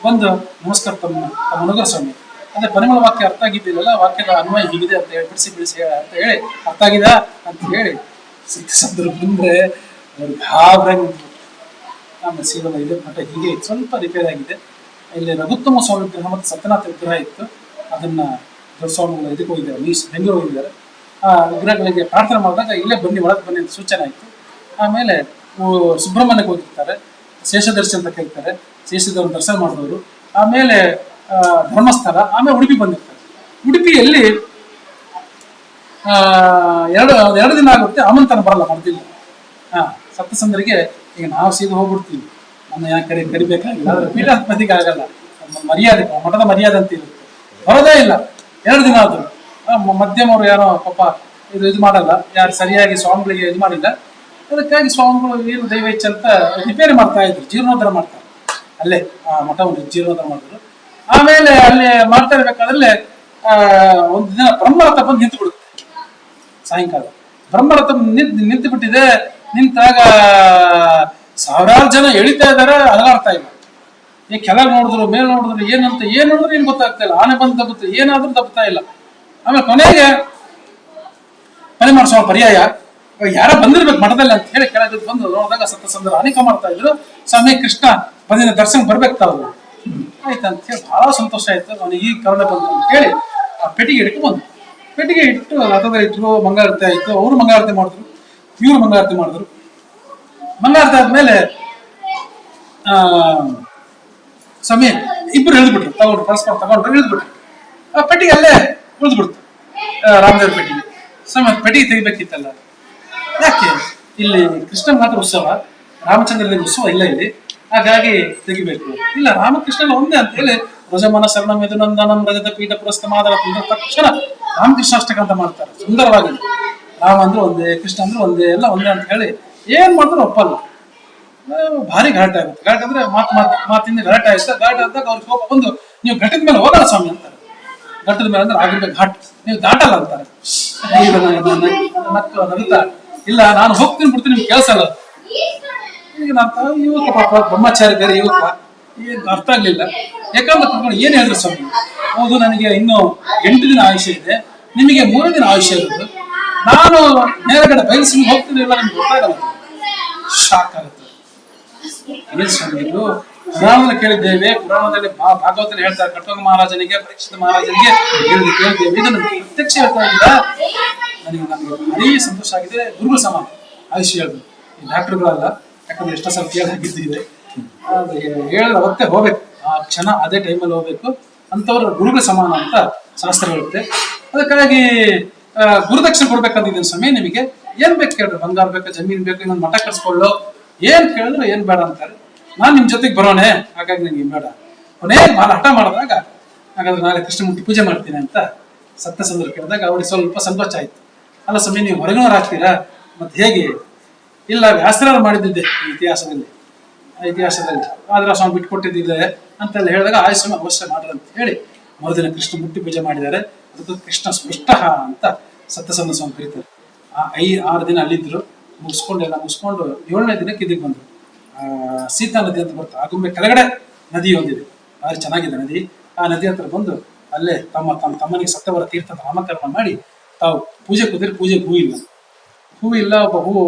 ಬಂದು ನಮಸ್ಕಾರ ತಮ್ಮ ಹುಡುಗರ ಸ್ವಾಮಿ, ಅದೇ ಪರಿಮಳ ವಾಕ್ಯ ಅರ್ಥ ಆಗಿದ್ದಿಲ್ಲ, ವಾಕ್ಯದ ಅನ್ವಯ ಹೀಗಿದೆ ಅಂತ ಹೇಳಿ ಬಿಡಿಸಿ ಅಂತ ಹೇಳಿ ಅರ್ಥ ಆಗಿದ ಅಂತ ಹೇಳಿ ಸಿಕ್ಕಿಸಿದ್ರು. ಬಂದ್ರೆ ಅವ್ರಿಗೆ ಗಾಬರಾಗಿ ಆಮೇಲೆ ಸೀದಾ ಇದೆ ಮಠ ಹೀಗೆ ಸ್ವಲ್ಪ ರಿಪೇರ್ ಆಗಿದೆ. ಇಲ್ಲಿ ರಘುತ್ತಮ ಸ್ವಾಮಿ ವಿಗ್ರಹ ಮತ್ತು ಸತ್ಯನಾಥ ವಿಗ್ರಹ ಇತ್ತು, ಅದನ್ನ ದೊಡ್ಡಸ್ವಾಮಿಗಳು ಇದಕ್ಕೆ ಹೋಗಿದ್ದಾರೆ, ಬೆಂಗಳೂರು ಹೋಗಿದ್ದಾರೆ. ಆ ವಿಗ್ರಹಗಳಿಗೆ ಪ್ರಾರ್ಥನೆ ಮಾಡಿದಾಗ ಇಲ್ಲೇ ಬನ್ನಿ, ಒಳಗೆ ಬನ್ನಿ ಅಂತ ಸೂಚನೆ ಆಯಿತು. ಆಮೇಲೆ ಸುಬ್ರಹ್ಮಣ್ಯಕ್ಕೆ ಹೋಗಿರ್ತಾರೆ, ಶೇಷದರ್ಶಿ ಅಂತ ಕೇಳ್ತಾರೆ, ಶೇಷದವ್ರ ದರ್ಶನ ಮಾಡಿದವರು. ಆಮೇಲೆ ಧರ್ಮಸ್ಥಳ, ಆಮೇಲೆ ಉಡುಪಿ ಬಂದಿರ್ತಾರೆ. ಉಡುಪಿಯಲ್ಲಿ ಎರಡು ದಿನ ಆಗುತ್ತೆ, ಆಮಂತ್ರಣ ಬರಲ್ಲ ಮರದಿಲ್ಲ. ಸಪ್ತಸಂದ್ರಿಗೆ ಈಗ ನಾವು ಸೀದಾ ಹೋಗ್ಬಿಡ್ತೀವಿ, ನಮ್ಮ ಯಾಕೆ ಕರಿಬೇಕಾಗಿಲ್ಲ, ಆದ್ರೆ ಪೀಠಾಧಿಪತಿಗೆ ಆಗಲ್ಲ, ಮರ್ಯಾದೆ, ಮಠದ ಮರ್ಯಾದೆ ಅಂತ ಇರುತ್ತೆ, ಬರೋದೇ ಇಲ್ಲ. 2 ದಿನ ಆದ್ರು ಮಧ್ಯಮವರು ಯಾರೋ ಪಾಪ ಇದು ಮಾಡಲ್ಲ, ಯಾರು ಸರಿಯಾಗಿ ಸ್ವಾಮಿಗಳಿಗೆ ಇದು ಮಾಡಿಲ್ಲ. ಅದಕ್ಕಾಗಿ ಸ್ವಾಮಿಗಳು ಏನು ದೈವ ಇಚ್ಛೆ ಅಂತ ರಿಪೇರಿ ಮಾಡ್ತಾ ಇದ್ರು, ಜೀರ್ಣೋದ್ಧಾರ ಮಾಡ್ತಾರೆ ಅಲ್ಲೇ, ಮಠವನ್ನು ಜೀರ್ಣೋದ್ಧಾರ ಮಾಡಿದ್ರು. ಆಮೇಲೆ ಅಲ್ಲಿ ಮಾಡ್ತಾ ಇರ್ಬೇಕಾದ್ರೆ ಒಂದು ದಿನ ಬ್ರಹ್ಮರಥ ಬಂದು ನಿಂತು ಬಿಡುತ್ತೆ. ಸಾಯಂಕಾಲ ಬ್ರಹ್ಮರಥ ನಿಂತು ಬಿಟ್ಟಿದೆ. ನಿಂತಾಗ 1000 ಜನ ಎಳಿತಾ ಇದಾರೆ, ಅಲಗಾಡ್ತಾ ಇಲ್ಲ. ಈ ಕೆಳಗೆ ನೋಡಿದ್ರು, ಮೇಲೆ ನೋಡಿದ್ರು, ಏನ್ ನೋಡಿದ್ರು ಏನ್ ಗೊತ್ತಾಗ್ತಾ ಇಲ್ಲ. ಆನೆ ಬಂದು ತಪ್ಪುತ್ತೆ, ಏನಾದ್ರೂ ತಪ್ಪುತ್ತಾ ಇಲ್ಲ. ಆಮೇಲೆ ಕೊನೆಗೆ ಪರಿಮಾಣ ಪರ್ಯಾಯ ಯಾರ ಬಂದಿರ್ಬೇಕು ಮಠದಲ್ಲಿ ಅಂತ ಹೇಳಿ ಕೆಳಗೆ ಬಂದು ನೋಡಿದಾಗ ಸಪ್ತಸಂದ್ರ ಅನೇಕ ಮಾಡ್ತಾ ಇದ್ರು. ಸ್ವಾಮಿ ಕೃಷ್ಣ ಬಂದಿನ ದರ್ಶನ ಬರ್ಬೇಕು ತಾವು, ಆಯ್ತು ಅಂತ ಹೇಳಿ ಬಹಳ ಸಂತೋಷ ಆಯ್ತು. ಅವನಿಗೆ ಈ ಕರುಣೆ ಬಂತು ಅಂತ ಹೇಳಿ ಆ ಪೆಟ್ಟಿಗೆ ಇಟ್ಕೊಂಡು ಬಂದು, ಪೆಟ್ಟಿಗೆ ಇಟ್ಟು ರಥದಲ್ಲಿ ಇಟ್ಟರು, ಮಂಗಳಾರತಿ ಆಯ್ತು. ಅವರು ಮಂಗಳಾರತಿ ಮಾಡಿದ್ರು, ಇವ್ರು ಮಂಗಳಾರತಿ ಮಾಡಿದ್ರು. ಮಂಗಳಾರತಿ ಆದ್ಮೇಲೆ ಸ್ವಾಮಿ ಇಬ್ರು ಇಳಿದ್ಬಿಟ್ರು, ತಗೊಂಡ್ರು, ಪರಸ್ಪರ ತಗೊಂಡ್ರು, ಇಳಿದ್ಬಿಟ್ರು. ಆ ಪೆಟ್ಟಿಗೆ ಅಲ್ಲೇ ಉಳಿದ್ಬಿಡ್ತು, ರಾಮದೇವ್ರ ಪೆಟ್ಟಿಗೆ. ಸ್ವಾಮಿ ಪೆಟ್ಟಿಗೆ ತೆಗಿಬೇಕಿತ್ತಲ್ಲ, ಯಾಕೆ ಇಲ್ಲಿ ಕೃಷ್ಣ ಮಾತ್ರ ಉತ್ಸವ, ರಾಮಚಂದ್ರನ ಉತ್ಸವ ಇಲ್ಲ ಇಲ್ಲಿ, ಹಾಗಾಗಿ ತೆಗಿಬೇಕು. ಇಲ್ಲ ರಾಮಕೃಷ್ಣನ ಒಂದೇ ಅಂತ ಹೇಳಿ ರಜಮನ ಶರಣಂ ಯದುನಂದನಂ ರಜತ ಪೀಠ ಪುರಸ್ತ ಮಾದರ ತಕ್ಷಣ ರಾಮಕೃಷ್ಣಾಷ್ಟಕ ಅಂತ ಮಾಡ್ತಾರೆ, ಸುಂದರವಾಗಿದೆ. ರಾಮ ಅಂದ್ರೆ ಒಂದೇ, ಕೃಷ್ಣ ಅಂದ್ರೆ ಒಂದೇ, ಎಲ್ಲ ಒಂದೇ ಅಂತ ಹೇಳಿ ಏನ್ ಮಾಡಿದ್ರು ಒಪ್ಪಲ್ಲ. ಭಾರಿ ಗಲಾಟೆ ಆಗುತ್ತೆ. ಗಲಾಟೆ ಅಂದ್ರೆ ಮಾತಿಂದ ಗಲಾಟೆ ಆಯ್ತು. ಗಲಾಟೆ ಆದಾಗ ಅವ್ರಿಗೆ ಕೋಪ ಬಂದು, ನೀವು ಘಟ್ಟದ ಮೇಲೆ ಹೋಗಲ್ಲ ಸ್ವಾಮಿ ಅಂತಾರೆ. ಘಟ್ಟದ ಮೇಲೆ ಅಂದ್ರೆ ಆಗಿರ್ಬೇಕು ಘಾಟ್, ನೀವು ದಾಟಲ್ಲ ಅಂತಾರೆ. ನಗುತ್ತಾ, ಇಲ್ಲ ನಾನು ಹೋಗ್ತೀನಿ ಬಿಡ್ತೀನಿ, ನಿಮ್ಗೆ ಕೆಲಸ ಅಲ್ಲ. ಈಗ ನಾನು ಯುವಕ, ಪಾಪ ಬ್ರಹ್ಮಚಾರಿ ಬೇರೆ ಯುವಕ, ಏನು ಅರ್ಥ ಆಗ್ಲಿಲ್ಲ. ಯಾಕಂದ್ರೆ ಕರ್ಕೊಂಡು ಏನ್ ಹೇಳಿದ್ರು ಸ್ವಾಮಿ, ಹೌದು ನನಗೆ ಇನ್ನು 8 ದಿನ ಆಯುಷ್ಯ ಇದೆ, ನಿಮಗೆ 3 ದಿನ ಆಯುಷ್ಯ ಇರೋದು, ನಾನು ನೇರಗಡೆ ಬಯಲಿಸಿ ಹೋಗ್ತೀನಿ, ಇಲ್ಲ ನಿಮ್ಗೆ ಗೊತ್ತಾಗಲ್ಲ. ಶಾಕ್ ಆಗುತ್ತೆ. ಪುರಾಣದಲ್ಲಿ ಕೇಳಿದ್ದೇವೆ, ಪುರಾಣದಲ್ಲಿ ಭಾಗವತದಲ್ಲಿ ಹೇಳ್ತಾರೆ, ಕಟೋಗ ಮಹಾರಾಜನಿಗೆ, ಪರೀಕ್ಷಿತ ಮಹಾರಾಜನಿಗೆ ಕೇಳಿದ್ದೇವೆ. ಇದನ್ನು ಪ್ರತ್ಯಕ್ಷ ಹೇಳ್ತಾ ಇದ್ದ ನನಗೆ ಭಾರಿ ಸಂತೋಷ ಆಗಿದೆ. ಗುರುಗಳು ಸಮಾನ ಆಯುಷ್ಯ ಹೇಳುದು, ಈ ಡಾಕ್ಟರ್ಗಳಲ್ಲ. ಯಾಕಂದ್ರೆ ಎಷ್ಟೋ ಸಲ ಕೇಳಾಗಿದ್ದಿದೆ, ಹೇಳಿದ್ರೆ ಅವತ್ತೇ ಹೋಗ್ಬೇಕು, ಆ ಕ್ಷಣ ಅದೇ ಟೈಮಲ್ಲಿ ಹೋಗ್ಬೇಕು ಅಂತವ್ರ ಗುರುಗಳ ಸಮಾನ ಅಂತ ಶಾಸ್ತ್ರ ಹೇಳುತ್ತೆ. ಅದಕ್ಕಾಗಿ ಗುರುದಕ್ಷಿಣೆ ಕೊಡ್ಬೇಕಂತಿದ್ದೀನಿ ಸ್ವಾಮಿ, ನಿಮಗೆ ಏನ್ ಬೇಕು ಕೇಳ್ರಿ, ಬಂಗಾರ ಬೇಕಾ, ಜಮೀನ್ ಬೇಕು, ಇನ್ನೊಂದು ಮಠ ಕಟ್ಸ್ಕೊಳ್ಳೋ, ಏನ್ ಕೇಳಿದ್ರು ಏನ್ ಬೇಡ ಅಂತಾರೆ. ನಾನ್ ನಿಮ್ ಜೊತೆಗೆ ಬರೋಣೆ, ಹಾಗಾಗಿ ನಂಗೆ ಬೇಡ. ಕೊನೆ ಹಠ ಮಾಡಿದಾಗ, ಹಾಗಾದ್ರೆ ನಾಳೆ ಕೃಷ್ಣಮೂರ್ತಿ ಪೂಜೆ ಮಾಡ್ತೀನಿ ಅಂತ ಸತ್ಯಸಂದ್ರ ಕೇಳಿದಾಗ ಅವ್ರಿಗೆ ಸ್ವಲ್ಪ ಸಂಕೋಚ ಆಯ್ತು. ಅಲ್ಲ ಸ್ವಾಮಿ, ನೀವು ಹೊರಗಿನವ್ರು ಆಗ್ತೀರಾ, ಮತ್ತೆ ಹೇಗೆ? ಇಲ್ಲ ವ್ಯಾಸರಾರು ಮಾಡಿದ್ದಿದ್ದೆ ಇತಿಹಾಸದಲ್ಲಿ, ಆದ್ರೆ ಸ್ವಾಮಿ ಬಿಟ್ಕೊಟ್ಟಿದ್ದಿದೆ ಅಂತೆಲ್ಲ ಹೇಳಿದಾಗ ಆಯ್ ಸ್ವಾಮಿ ಅವಶ್ಯ ಮಾಡ್ರಿ ಅಂತ ಹೇಳಿ ಮರುದಿನ ಕೃಷ್ಣಮೂರ್ತಿ ಪೂಜೆ ಮಾಡಿದ್ದಾರೆ. ಅದಕ್ಕೆ ಕೃಷ್ಣ ಸ್ಪೃಷ್ಟ ಅಂತ ಸತ್ಯಸಂದ್ರ ಸ್ವಾಮಿ ಕರೀತಾರೆ. 6 ದಿನ ಅಲ್ಲಿದ್ರು. ಮುಗಿಸ್ಕೊಂಡು 7ನೇ ದಿನಕ್ಕೆ ಇದಕ್ಕೆ ಬಂದರು. ಸೀತಾ ನದಿ ಅಂತ ಬರುತ್ತೆ. ಆಗುಂಬೆ ಕೆಳಗಡೆ ನದಿ ಒಂದಿದೆ, ಭಾರಿ ಚೆನ್ನಾಗಿದೆ ನದಿ. ಆ ನದಿ ಹತ್ರ ಬಂದು ಅಲ್ಲೇ ತಮ್ಮ ತಮ್ಮನಿಗೆ ಸತ್ತವರ ತೀರ್ಥದ ನಾಮಕರಣ ಮಾಡಿ ತಾವು ಪೂಜೆ ಕೂತಿದ್ರೆ ಪೂಜೆಗೆ ಹೂ ಇಲ್ಲ. ಒಬ್ಬ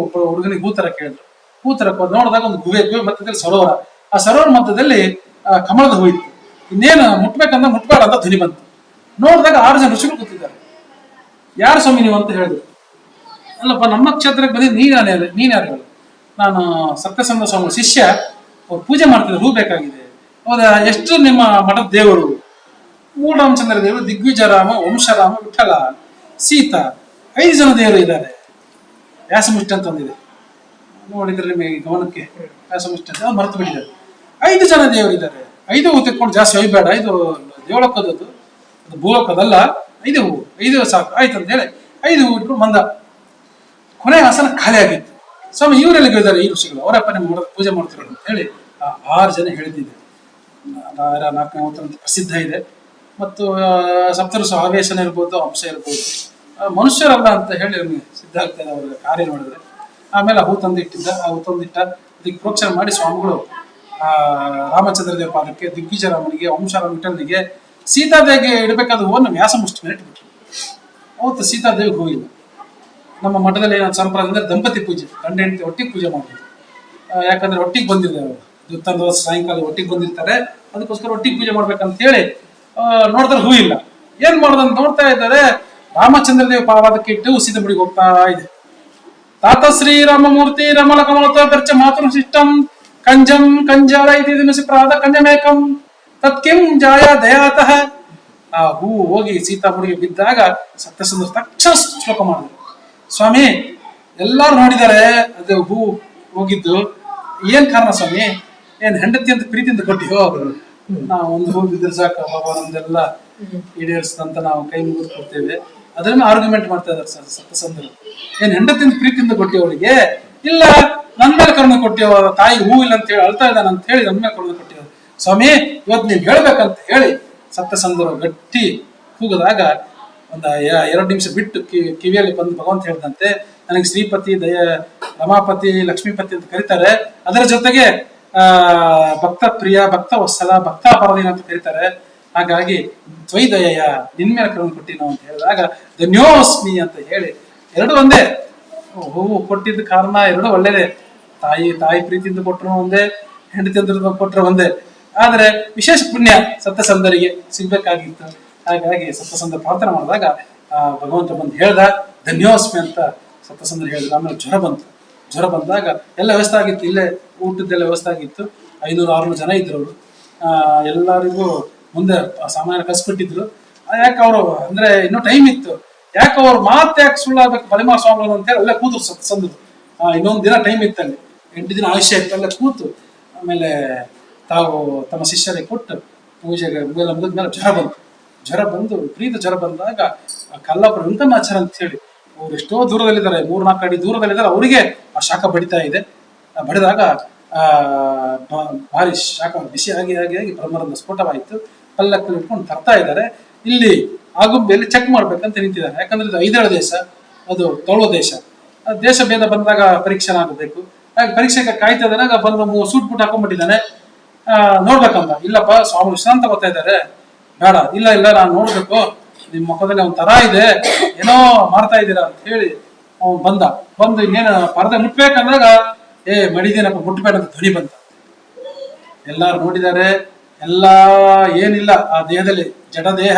ಹುಡುಗನಿಗೆ ಹೂ ತರ ಕೇಳಿದ್ರು. ಹೂ ತರ ನೋಡಿದಾಗ ಒಂದು ಗುಹೆ ಮಧ್ಯದಲ್ಲಿ ಸರೋವರ. ಆ ಸರೋವರ ಮಧ್ಯದಲ್ಲಿ ಕಮಲದ ಹೂ ಇತ್ತು. ಇನ್ನೇನು ಮುಟ್ಬೇಕಂದ್ರೆ ಮುಟ್ಬೇಡ ಅಂತ ಧ್ವನಿ ಬಂತು. ನೋಡಿದಾಗ 6 ಜನ ಋಷಿಗಳು ಕೂತಿದ್ದಾರೆ. ಯಾರು ಸ್ವಾಮಿ ನೀವು ಅಂತ ಹೇಳಿದ್ರು. ಅಲ್ಲಪ್ಪ, ನಮ್ಮ ಕ್ಷೇತ್ರಕ್ಕೆ ಬಂದಿದ್ದು ನೀನ್ ಯಾರು ಹೇಳು? ನಾನು ಸತ್ಯಸಂಧ ಸ್ವಾಮಿ ಶಿಷ್ಯ, ಅವ್ರು ಪೂಜೆ ಮಾಡ್ತಿದ್ರು, ಹೂ ಬೇಕಾಗಿದೆ. ಹೌದಾ, ಎಷ್ಟು ನಿಮ್ಮ ಮಠದ ದೇವರು? ಮೂಢರಾಮಚಂದ್ರ ದೇವರು, ದಿಗ್ವಿಜಯರಾಮ, ವಂಶರಾಮ, ವಿಠಲ, ಸೀತಾ, 5 ಜನ ದೇವರು ಇದ್ದಾರೆ. ವ್ಯಾಸಮುಷ್ಟಿ ಅಂತ ಒಂದಿದೆ, ನೋಡಿದ್ರೆ ನಿಮಗೆ ಗಮನಕ್ಕೆ ವ್ಯಾಸಮುಷ್ಟಿ ಅಂತ ಮರೆತು ಬಿಟ್ಟಿದ್ದಾರೆ. 5 ಜನ ದೇವರಿದ್ದಾರೆ. 5 ಹೂ ತೆಕ್ಕೊಂಡು ಜಾಸ್ತಿ ಒಯ್ಬೇಡ, ಇದು ದೇವಲೋಕದದ್ದು, ಅದು ಭೂಲೋಕದಲ್ಲ. 5 ಹೂ, 5 ಸಾಕು ಆಯ್ತು ಅಂತ ಹೇಳಿ 5 ಹೂ ಇಟ್ಕೊಂಡು ಬಂದ. ಕೊನೆ ಆಸನ ಖಾಲಿ ಆಗಿತ್ತು. ಸ್ವಾಮಿ ಇವರೆಲ್ಲ ಹೇಳಿದ್ದಾರೆ ಈ ಋಷಿಗಳು, ಅವರಪ್ಪ ನಿಮ್ಮ ಪೂಜೆ ಮಾಡ್ತಿರೋದು ಅಂತ ಹೇಳಿ 6 ಜನ ಹೇಳಿದ್ದಿದೆ. 4ನೇ ಪ್ರಸಿದ್ಧ ಇದೆ. ಮತ್ತು ಸಪ್ತಋಷಿ ಆವೇಶನ ಇರ್ಬೋದು, ಅಂಶ ಇರ್ಬೋದು, ಮನುಷ್ಯರಲ್ಲ ಅಂತ ಹೇಳಿ ನಮಗೆ ಸಿದ್ಧ ಆಗ್ತದೆ ಅವರ ಕಾರ್ಯ ನೋಡಿದ್ರೆ. ಆಮೇಲೆ ಹೂ ತಂದಿಟ್ಟಿದ್ದ. ಆ ಹೂ ತಂದಿಟ್ಟ, ಅದಕ್ಕೆ ಪ್ರೋಕ್ಷಣೆ ಮಾಡಿ ಸ್ವಾಮಿಗಳು ರಾಮಚಂದ್ರ ದೇವ ಪಾದಕ್ಕೆ, ದಿಗ್ವಿಜಯರಾಮನಿಗೆ, ವಂಶರಾಮ, ವಿಠಲನಿಗೆ, ಸೀತಾದೇವಿಗೆ ಇಡಬೇಕಾದ ಹೂವನ್ನು ವ್ಯಾಸಮುಷ್ಟಿ ಮೇಲೆ ಇಟ್ಬಿಟ್ರು. ಅವತ್ತು ಸೀತಾದೇವಿಗೆ ಹೂ ಇಲ್ಲ. ನಮ್ಮ ಮಠದಲ್ಲಿ ಏನಾದ್ರು ಸಂಪ್ರದಾಯ ಅಂದ್ರೆ ದಂಪತಿ ಪೂಜೆ, ಗಂಡ ಹೆಂಡತಿ ಒಟ್ಟಿಗೆ ಪೂಜೆ ಮಾಡೋದು. ಯಾಕಂದ್ರೆ ಒಟ್ಟಿಗೆ ಬಂದಿದೆ ಅವರು, ತಂದು ಸಾಯಂಕಾಲ ಒಟ್ಟಿಗೆ ಬಂದಿರ್ತಾರೆ, ಅದಕ್ಕೋಸ್ಕರ ಒಟ್ಟಿಗೆ ಪೂಜೆ ಮಾಡ್ಬೇಕಂತ ಹೇಳಿ ನೋಡಿದ್ರೆ ಹೂ ಇಲ್ಲ. ಏನ್ ಮಾಡೋದಂತ ನೋಡ್ತಾ ಇದ್ದಾರೆ. ರಾಮಚಂದ್ರ ದೇವ ಪಾದಕ್ಕೆ ಇಟ್ಟು ಸೀತಾ ಮುಡಿಗೆ ಹೋಗ್ತಾ ಇದೆ. ತಾತ ಶ್ರೀರಾಮಮೂರ್ತಿ ರಮಲ ಕಮಲತ ದರ್ಚ ಮಾತೃ ಶಿಷ್ಟಂ ಕಂಜಂ ಕಂಜಾಲ ಇತಿ ಪ್ರಾದ ಕಂಜಮೇಕಂ ತತ್ಕಿಂ ಜಾಯ ದಯಾತಃ. ಆ ಹೂ ಹೋಗಿ ಸೀತಾ ಮುಡಿಗೆ ಬಿದ್ದಾಗ ಸತ್ಯಸಂದ್ರ ತಕ್ಷಣ ಶ್ಲೋಕ ಮಾಡಿದ್ರು. ಸ್ವಾಮಿ ಎಲ್ಲಾರು ನೋಡಿದ್ದಾರೆ ಅದು ಹೂ ಹೋಗಿದ್ದು, ಏನ್ ಕಾರಣ ಸ್ವಾಮಿ? ಏನ್ ಹೆಂಡತಿ ಅಂತ ಪ್ರೀತಿಯಿಂದ ಕೊಟ್ಟಿವೋ? ನಾವು ಒಂದು ಹೂ ಬಿದ್ದರೆ ಸಾಕು ಬಾಬಾ ನಮ್ದೆಲ್ಲ ಈಡೇರಿಸಿದಂತ ನಾವು ಕೈ ಮುಗಿದು ಕೊಡ್ತೇವೆ. ಅದನ್ನ ಆರ್ಗ್ಯುಮೆಂಟ್ ಮಾಡ್ತಾ ಇದ್ದಾರೆ ಸತ್ಯಸಂದ್ರ. ಏನ್ ಹೆಂಡತಿಯಿಂದ ಪ್ರೀತಿಯಿಂದ ಕೊಟ್ಟಿವ ಅವಳಿಗೆ? ಇಲ್ಲ, ನನ್ನ ಮೇಲೆ ಕರುಣೆ ಕೊಟ್ಟಿವ, ತಾಯಿ ಹೂ ಇಲ್ಲ ಅಂತ ಹೇಳಿ ಅಳ್ತಾ ಇದ್ದಾನ ಅಂತ ಹೇಳಿ ನನ್ನ ಮೇಲೆ ಕರುಣೆ ಕೊಟ್ಟಿವ. ಸ್ವಾಮಿ ಇವತ್ತು ನೀವ್ ಹೇಳ್ಬೇಕಂತ ಹೇಳಿ ಸತ್ಯಸಂದ್ರ ಗಟ್ಟಿ ಕೂಗದಾಗ ಒಂದು 2 ನಿಮಿಷ ಬಿಟ್ಟು ಕಿವಿಯಲ್ಲಿ ಬಂದು ಭಗವಂತ ಹೇಳ್ದಂತೆ, ನನಗೆ ಶ್ರೀಪತಿ, ರಮಾಪತಿ, ಲಕ್ಷ್ಮೀಪತಿ ಅಂತ ಕರೀತಾರೆ. ಅದರ ಜೊತೆಗೆ ಭಕ್ತ ಪ್ರಿಯ, ಭಕ್ತ ವತ್ಸಲ, ಭಕ್ತ ಪರದೀನ ಅಂತ ಕರೀತಾರೆ. ಹಾಗಾಗಿ ದ್ವೈದಯ ನಿನ್ ಮೇಲೆ ಕರುಣೆ ಕೊಟ್ಟಿನೋ ಅಂತ ಹೇಳಿದಾಗ ಧನ್ಯೋಸ್ಮಿ ಅಂತ ಹೇಳಿ 2 ಒಂದೇ. ಹೂವು ಕೊಟ್ಟಿದ್ದ ಕಾರಣ 2 ಒಳ್ಳೇದೇ. ತಾಯಿ ಪ್ರೀತಿಯಿಂದ ಕೊಟ್ಟರು ಒಂದೇ, ಹೆಂಡತಿ ಅಂತ ಕೊಟ್ಟರು ಒಂದೇ. ಆದ್ರೆ ವಿಶೇಷ ಪುಣ್ಯ ಸತ್ಯಸಂಧರಿಗೆ ಸಿಗ್ಬೇಕಾಗಿತ್ತು. ಹಾಗಾಗಿ ಸತ್ಯಸಂಧ ಪ್ರಾರ್ಥನೆ ಮಾಡಿದಾಗ ಭಗವಂತ ಬಂದು ಹೇಳ್ದ ಧನ್ಯೋಸ್ಮಿ ಅಂತ ಸತ್ಯಸಂಧ ಹೇಳಿದ. ಆಮೇಲೆ ಜ್ವರ ಬಂದಾಗ ಎಲ್ಲ ವ್ಯವಸ್ಥೆ ಆಗಿತ್ತು, ಇಲ್ಲೇ ಊಟದ್ದೆಲ್ಲ ವ್ಯವಸ್ಥೆ ಆಗಿತ್ತು. 500-600 ಜನ ಇದ್ರು ಅವರು. ಎಲ್ಲರಿಗೂ ಮುಂದೆ ಸಾಮಾನ್ಯ ಕಳ್ಸಿಬಿಟ್ಟಿದ್ರು. ಯಾಕೆ ಅವರು ಅಂದ್ರೆ ಇನ್ನೂ ಟೈಮ್ ಇತ್ತು, ಯಾಕೆ ಅವ್ರು ಯಾಕೆ ಸುಳ್ಳಾಗಬೇಕು ಬಲಿಮಾ ಸ್ವಾಮಿಗಳು ಅಂತ ಹೇಳಿ ಅಲ್ಲೇ ಕೂತು ಸತ್ಸಂದ್ರು. ಇನ್ನೊಂದು ದಿನ ಟೈಮ್ ಇತ್ತಲ್ಲಿ, 8 ದಿನ ಆಯುಷ್ಯ ಇತ್ತು. ಅಲ್ಲೇ ಕೂತು ಆಮೇಲೆ ತಾವು ತಮ್ಮ ಶಿಷ್ಯರಿಗೆ ಕೊಟ್ಟು ಪೂಜೆಗೆ ಮುಗಿದ್ಮೇಲೆ ಜ್ವರ ಬಂದು ವಿಪರೀತ ಜ್ವರ ಬಂದಾಗ ಕಲ್ಲಾಪುರ ವೆಂಕಣ್ಣಾಚಾರ್ಯ ಅಂತ ಹೇಳಿ ಅವ್ರು ಎಷ್ಟೋ ದೂರದಲ್ಲಿದ್ದಾರೆ, 3-4 ಅಡಿ ದೂರದಲ್ಲಿದ್ದಾರೆ. ಅವರಿಗೆ ಆ ಶಾಖ ಬಡಿತಾ ಇದೆ. ಬಡಿದಾಗ ಭಾರಿ ಶಾಖ ಬಿಸಿ ಆಗಿ ಬ್ರಹ್ಮರಂಧ ಸ್ಫೋಟವಾಯಿತು. ಪಲ್ಲಕ್ಕಲ್ಲಿ ಇಟ್ಕೊಂಡು ತರ್ತಾ ಇದ್ದಾರೆ. ಇಲ್ಲಿ ಆಗುಂಬೆಯಲ್ಲಿ ಚೆಕ್ ಮಾಡ್ಬೇಕಂತ ನಿಂತಿದ್ದಾರೆ. ಯಾಕಂದ್ರೆ ಇದು ಐದೇಳು ದೇಶ, ಅದು ತಳುವ ದೇಶ. ದೇಶ ಭೇದ ಬಂದಾಗ ಪರೀಕ್ಷೆ ಆಗಬೇಕು. ಹಾಗೆ ಪರೀಕ್ಷೆಗೆ ಕಾಯ್ತಾ ಇದ್ದಾಗ ಬಂದು ಸೂಟ್ ಬೂಟ್ ಹಾಕೊಂಡ್ಬಿಟ್ಟಿದ್ದಾನೆ. ನೋಡ್ಬೇಕಂತ. ಇಲ್ಲಪ್ಪ ಸ್ವಾಮಿ ವಿಶ್ರಾಂತ ಗೊತ್ತಾ ಇದ್ದಾರೆ. ಬೇಡ, ಇಲ್ಲ ನಾನು ನೋಡ್ಬೇಕು, ನಿಮ್ ಮುಖದಲ್ಲಿ ಒಂದ್ ತರ ಇದೆ, ಏನೋ ಮಾಡ್ತಾ ಇದ್ದೀರಾ ಅಂತ ಹೇಳಿ ಅವ್ನು ಬಂದು ಇನ್ನೇನು ಪರದೆ ಮುಟ್ಬೇಕಂದಾಗ ಮಡಿದೇನಪ್ಪ ಮುಟ್ಬೇಡ ಅಂತ ಧ್ವನಿ ಬಂತ. ಎಲ್ಲಾರು ನೋಡಿದ್ದಾರೆ. ಎಲ್ಲಾ ಏನಿಲ್ಲ ಆ ದೇಹದಲ್ಲಿ, ಜಡ ದೇಹ,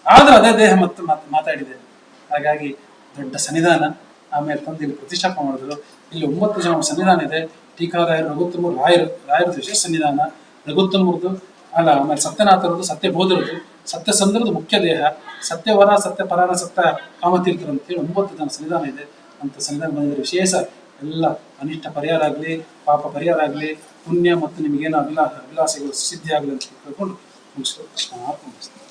ಆದ್ರೆ ಅದೇ ದೇಹ ಮತ್ತು ಮಾತಾಡಿದೆ. ಹಾಗಾಗಿ ದೊಡ್ಡ ಸನ್ನಿಧಾನ. ಆಮೇಲೆ ತಂದು ಇಲ್ಲಿ ಪ್ರತಿಷ್ಠಾಪನೆ ಮಾಡಿದ್ರು. ಇಲ್ಲಿ 9 ಜನ ಸನ್ನಿಧಾನ ಇದೆ. ಟೀಕಾರಾಯರು, ರಘುತ್ತಮರು, ರಾಯರು ವಿಶೇಷ ಸನ್ನಿಧಾನ. ರಘುತ್ತಮರದು ಆಮೇಲೆ ಸತ್ಯನಾಥರದು, ಸತ್ಯಬೋಧರದು, ಸತ್ಯಸಂದ್ರದು ಮುಖ್ಯ ದೇಹ, ಸತ್ಯವರ, ಸತ್ಯಪರಾನ, ಸತ್ಯ ಕಾಮತೀರ್ಥರು ಅಂತೇಳಿ 9 ಜನ ಸನ್ನಿಧಾನ ಇದೆ. ಅಂತ ಸನ್ನಿಧಾನ ಬಂದಿದ್ರೆ ವಿಶೇಷ ಎಲ್ಲ ಅನಿಷ್ಟ ಪರಿಹಾರ ಆಗಲಿ, ಪಾಪ ಪರಿಹಾರ ಆಗಲಿ, ಪುಣ್ಯ ಮತ್ತು ನಿಮಗೇನೋ ಅಭಿಲಾಷೆಗಳು ಸಿದ್ಧಿ ಆಗಲಿ ಅಂತ ತಿಳ್ಕೊಂಡು ಮುಗಿಸ್ಕೊಂಡು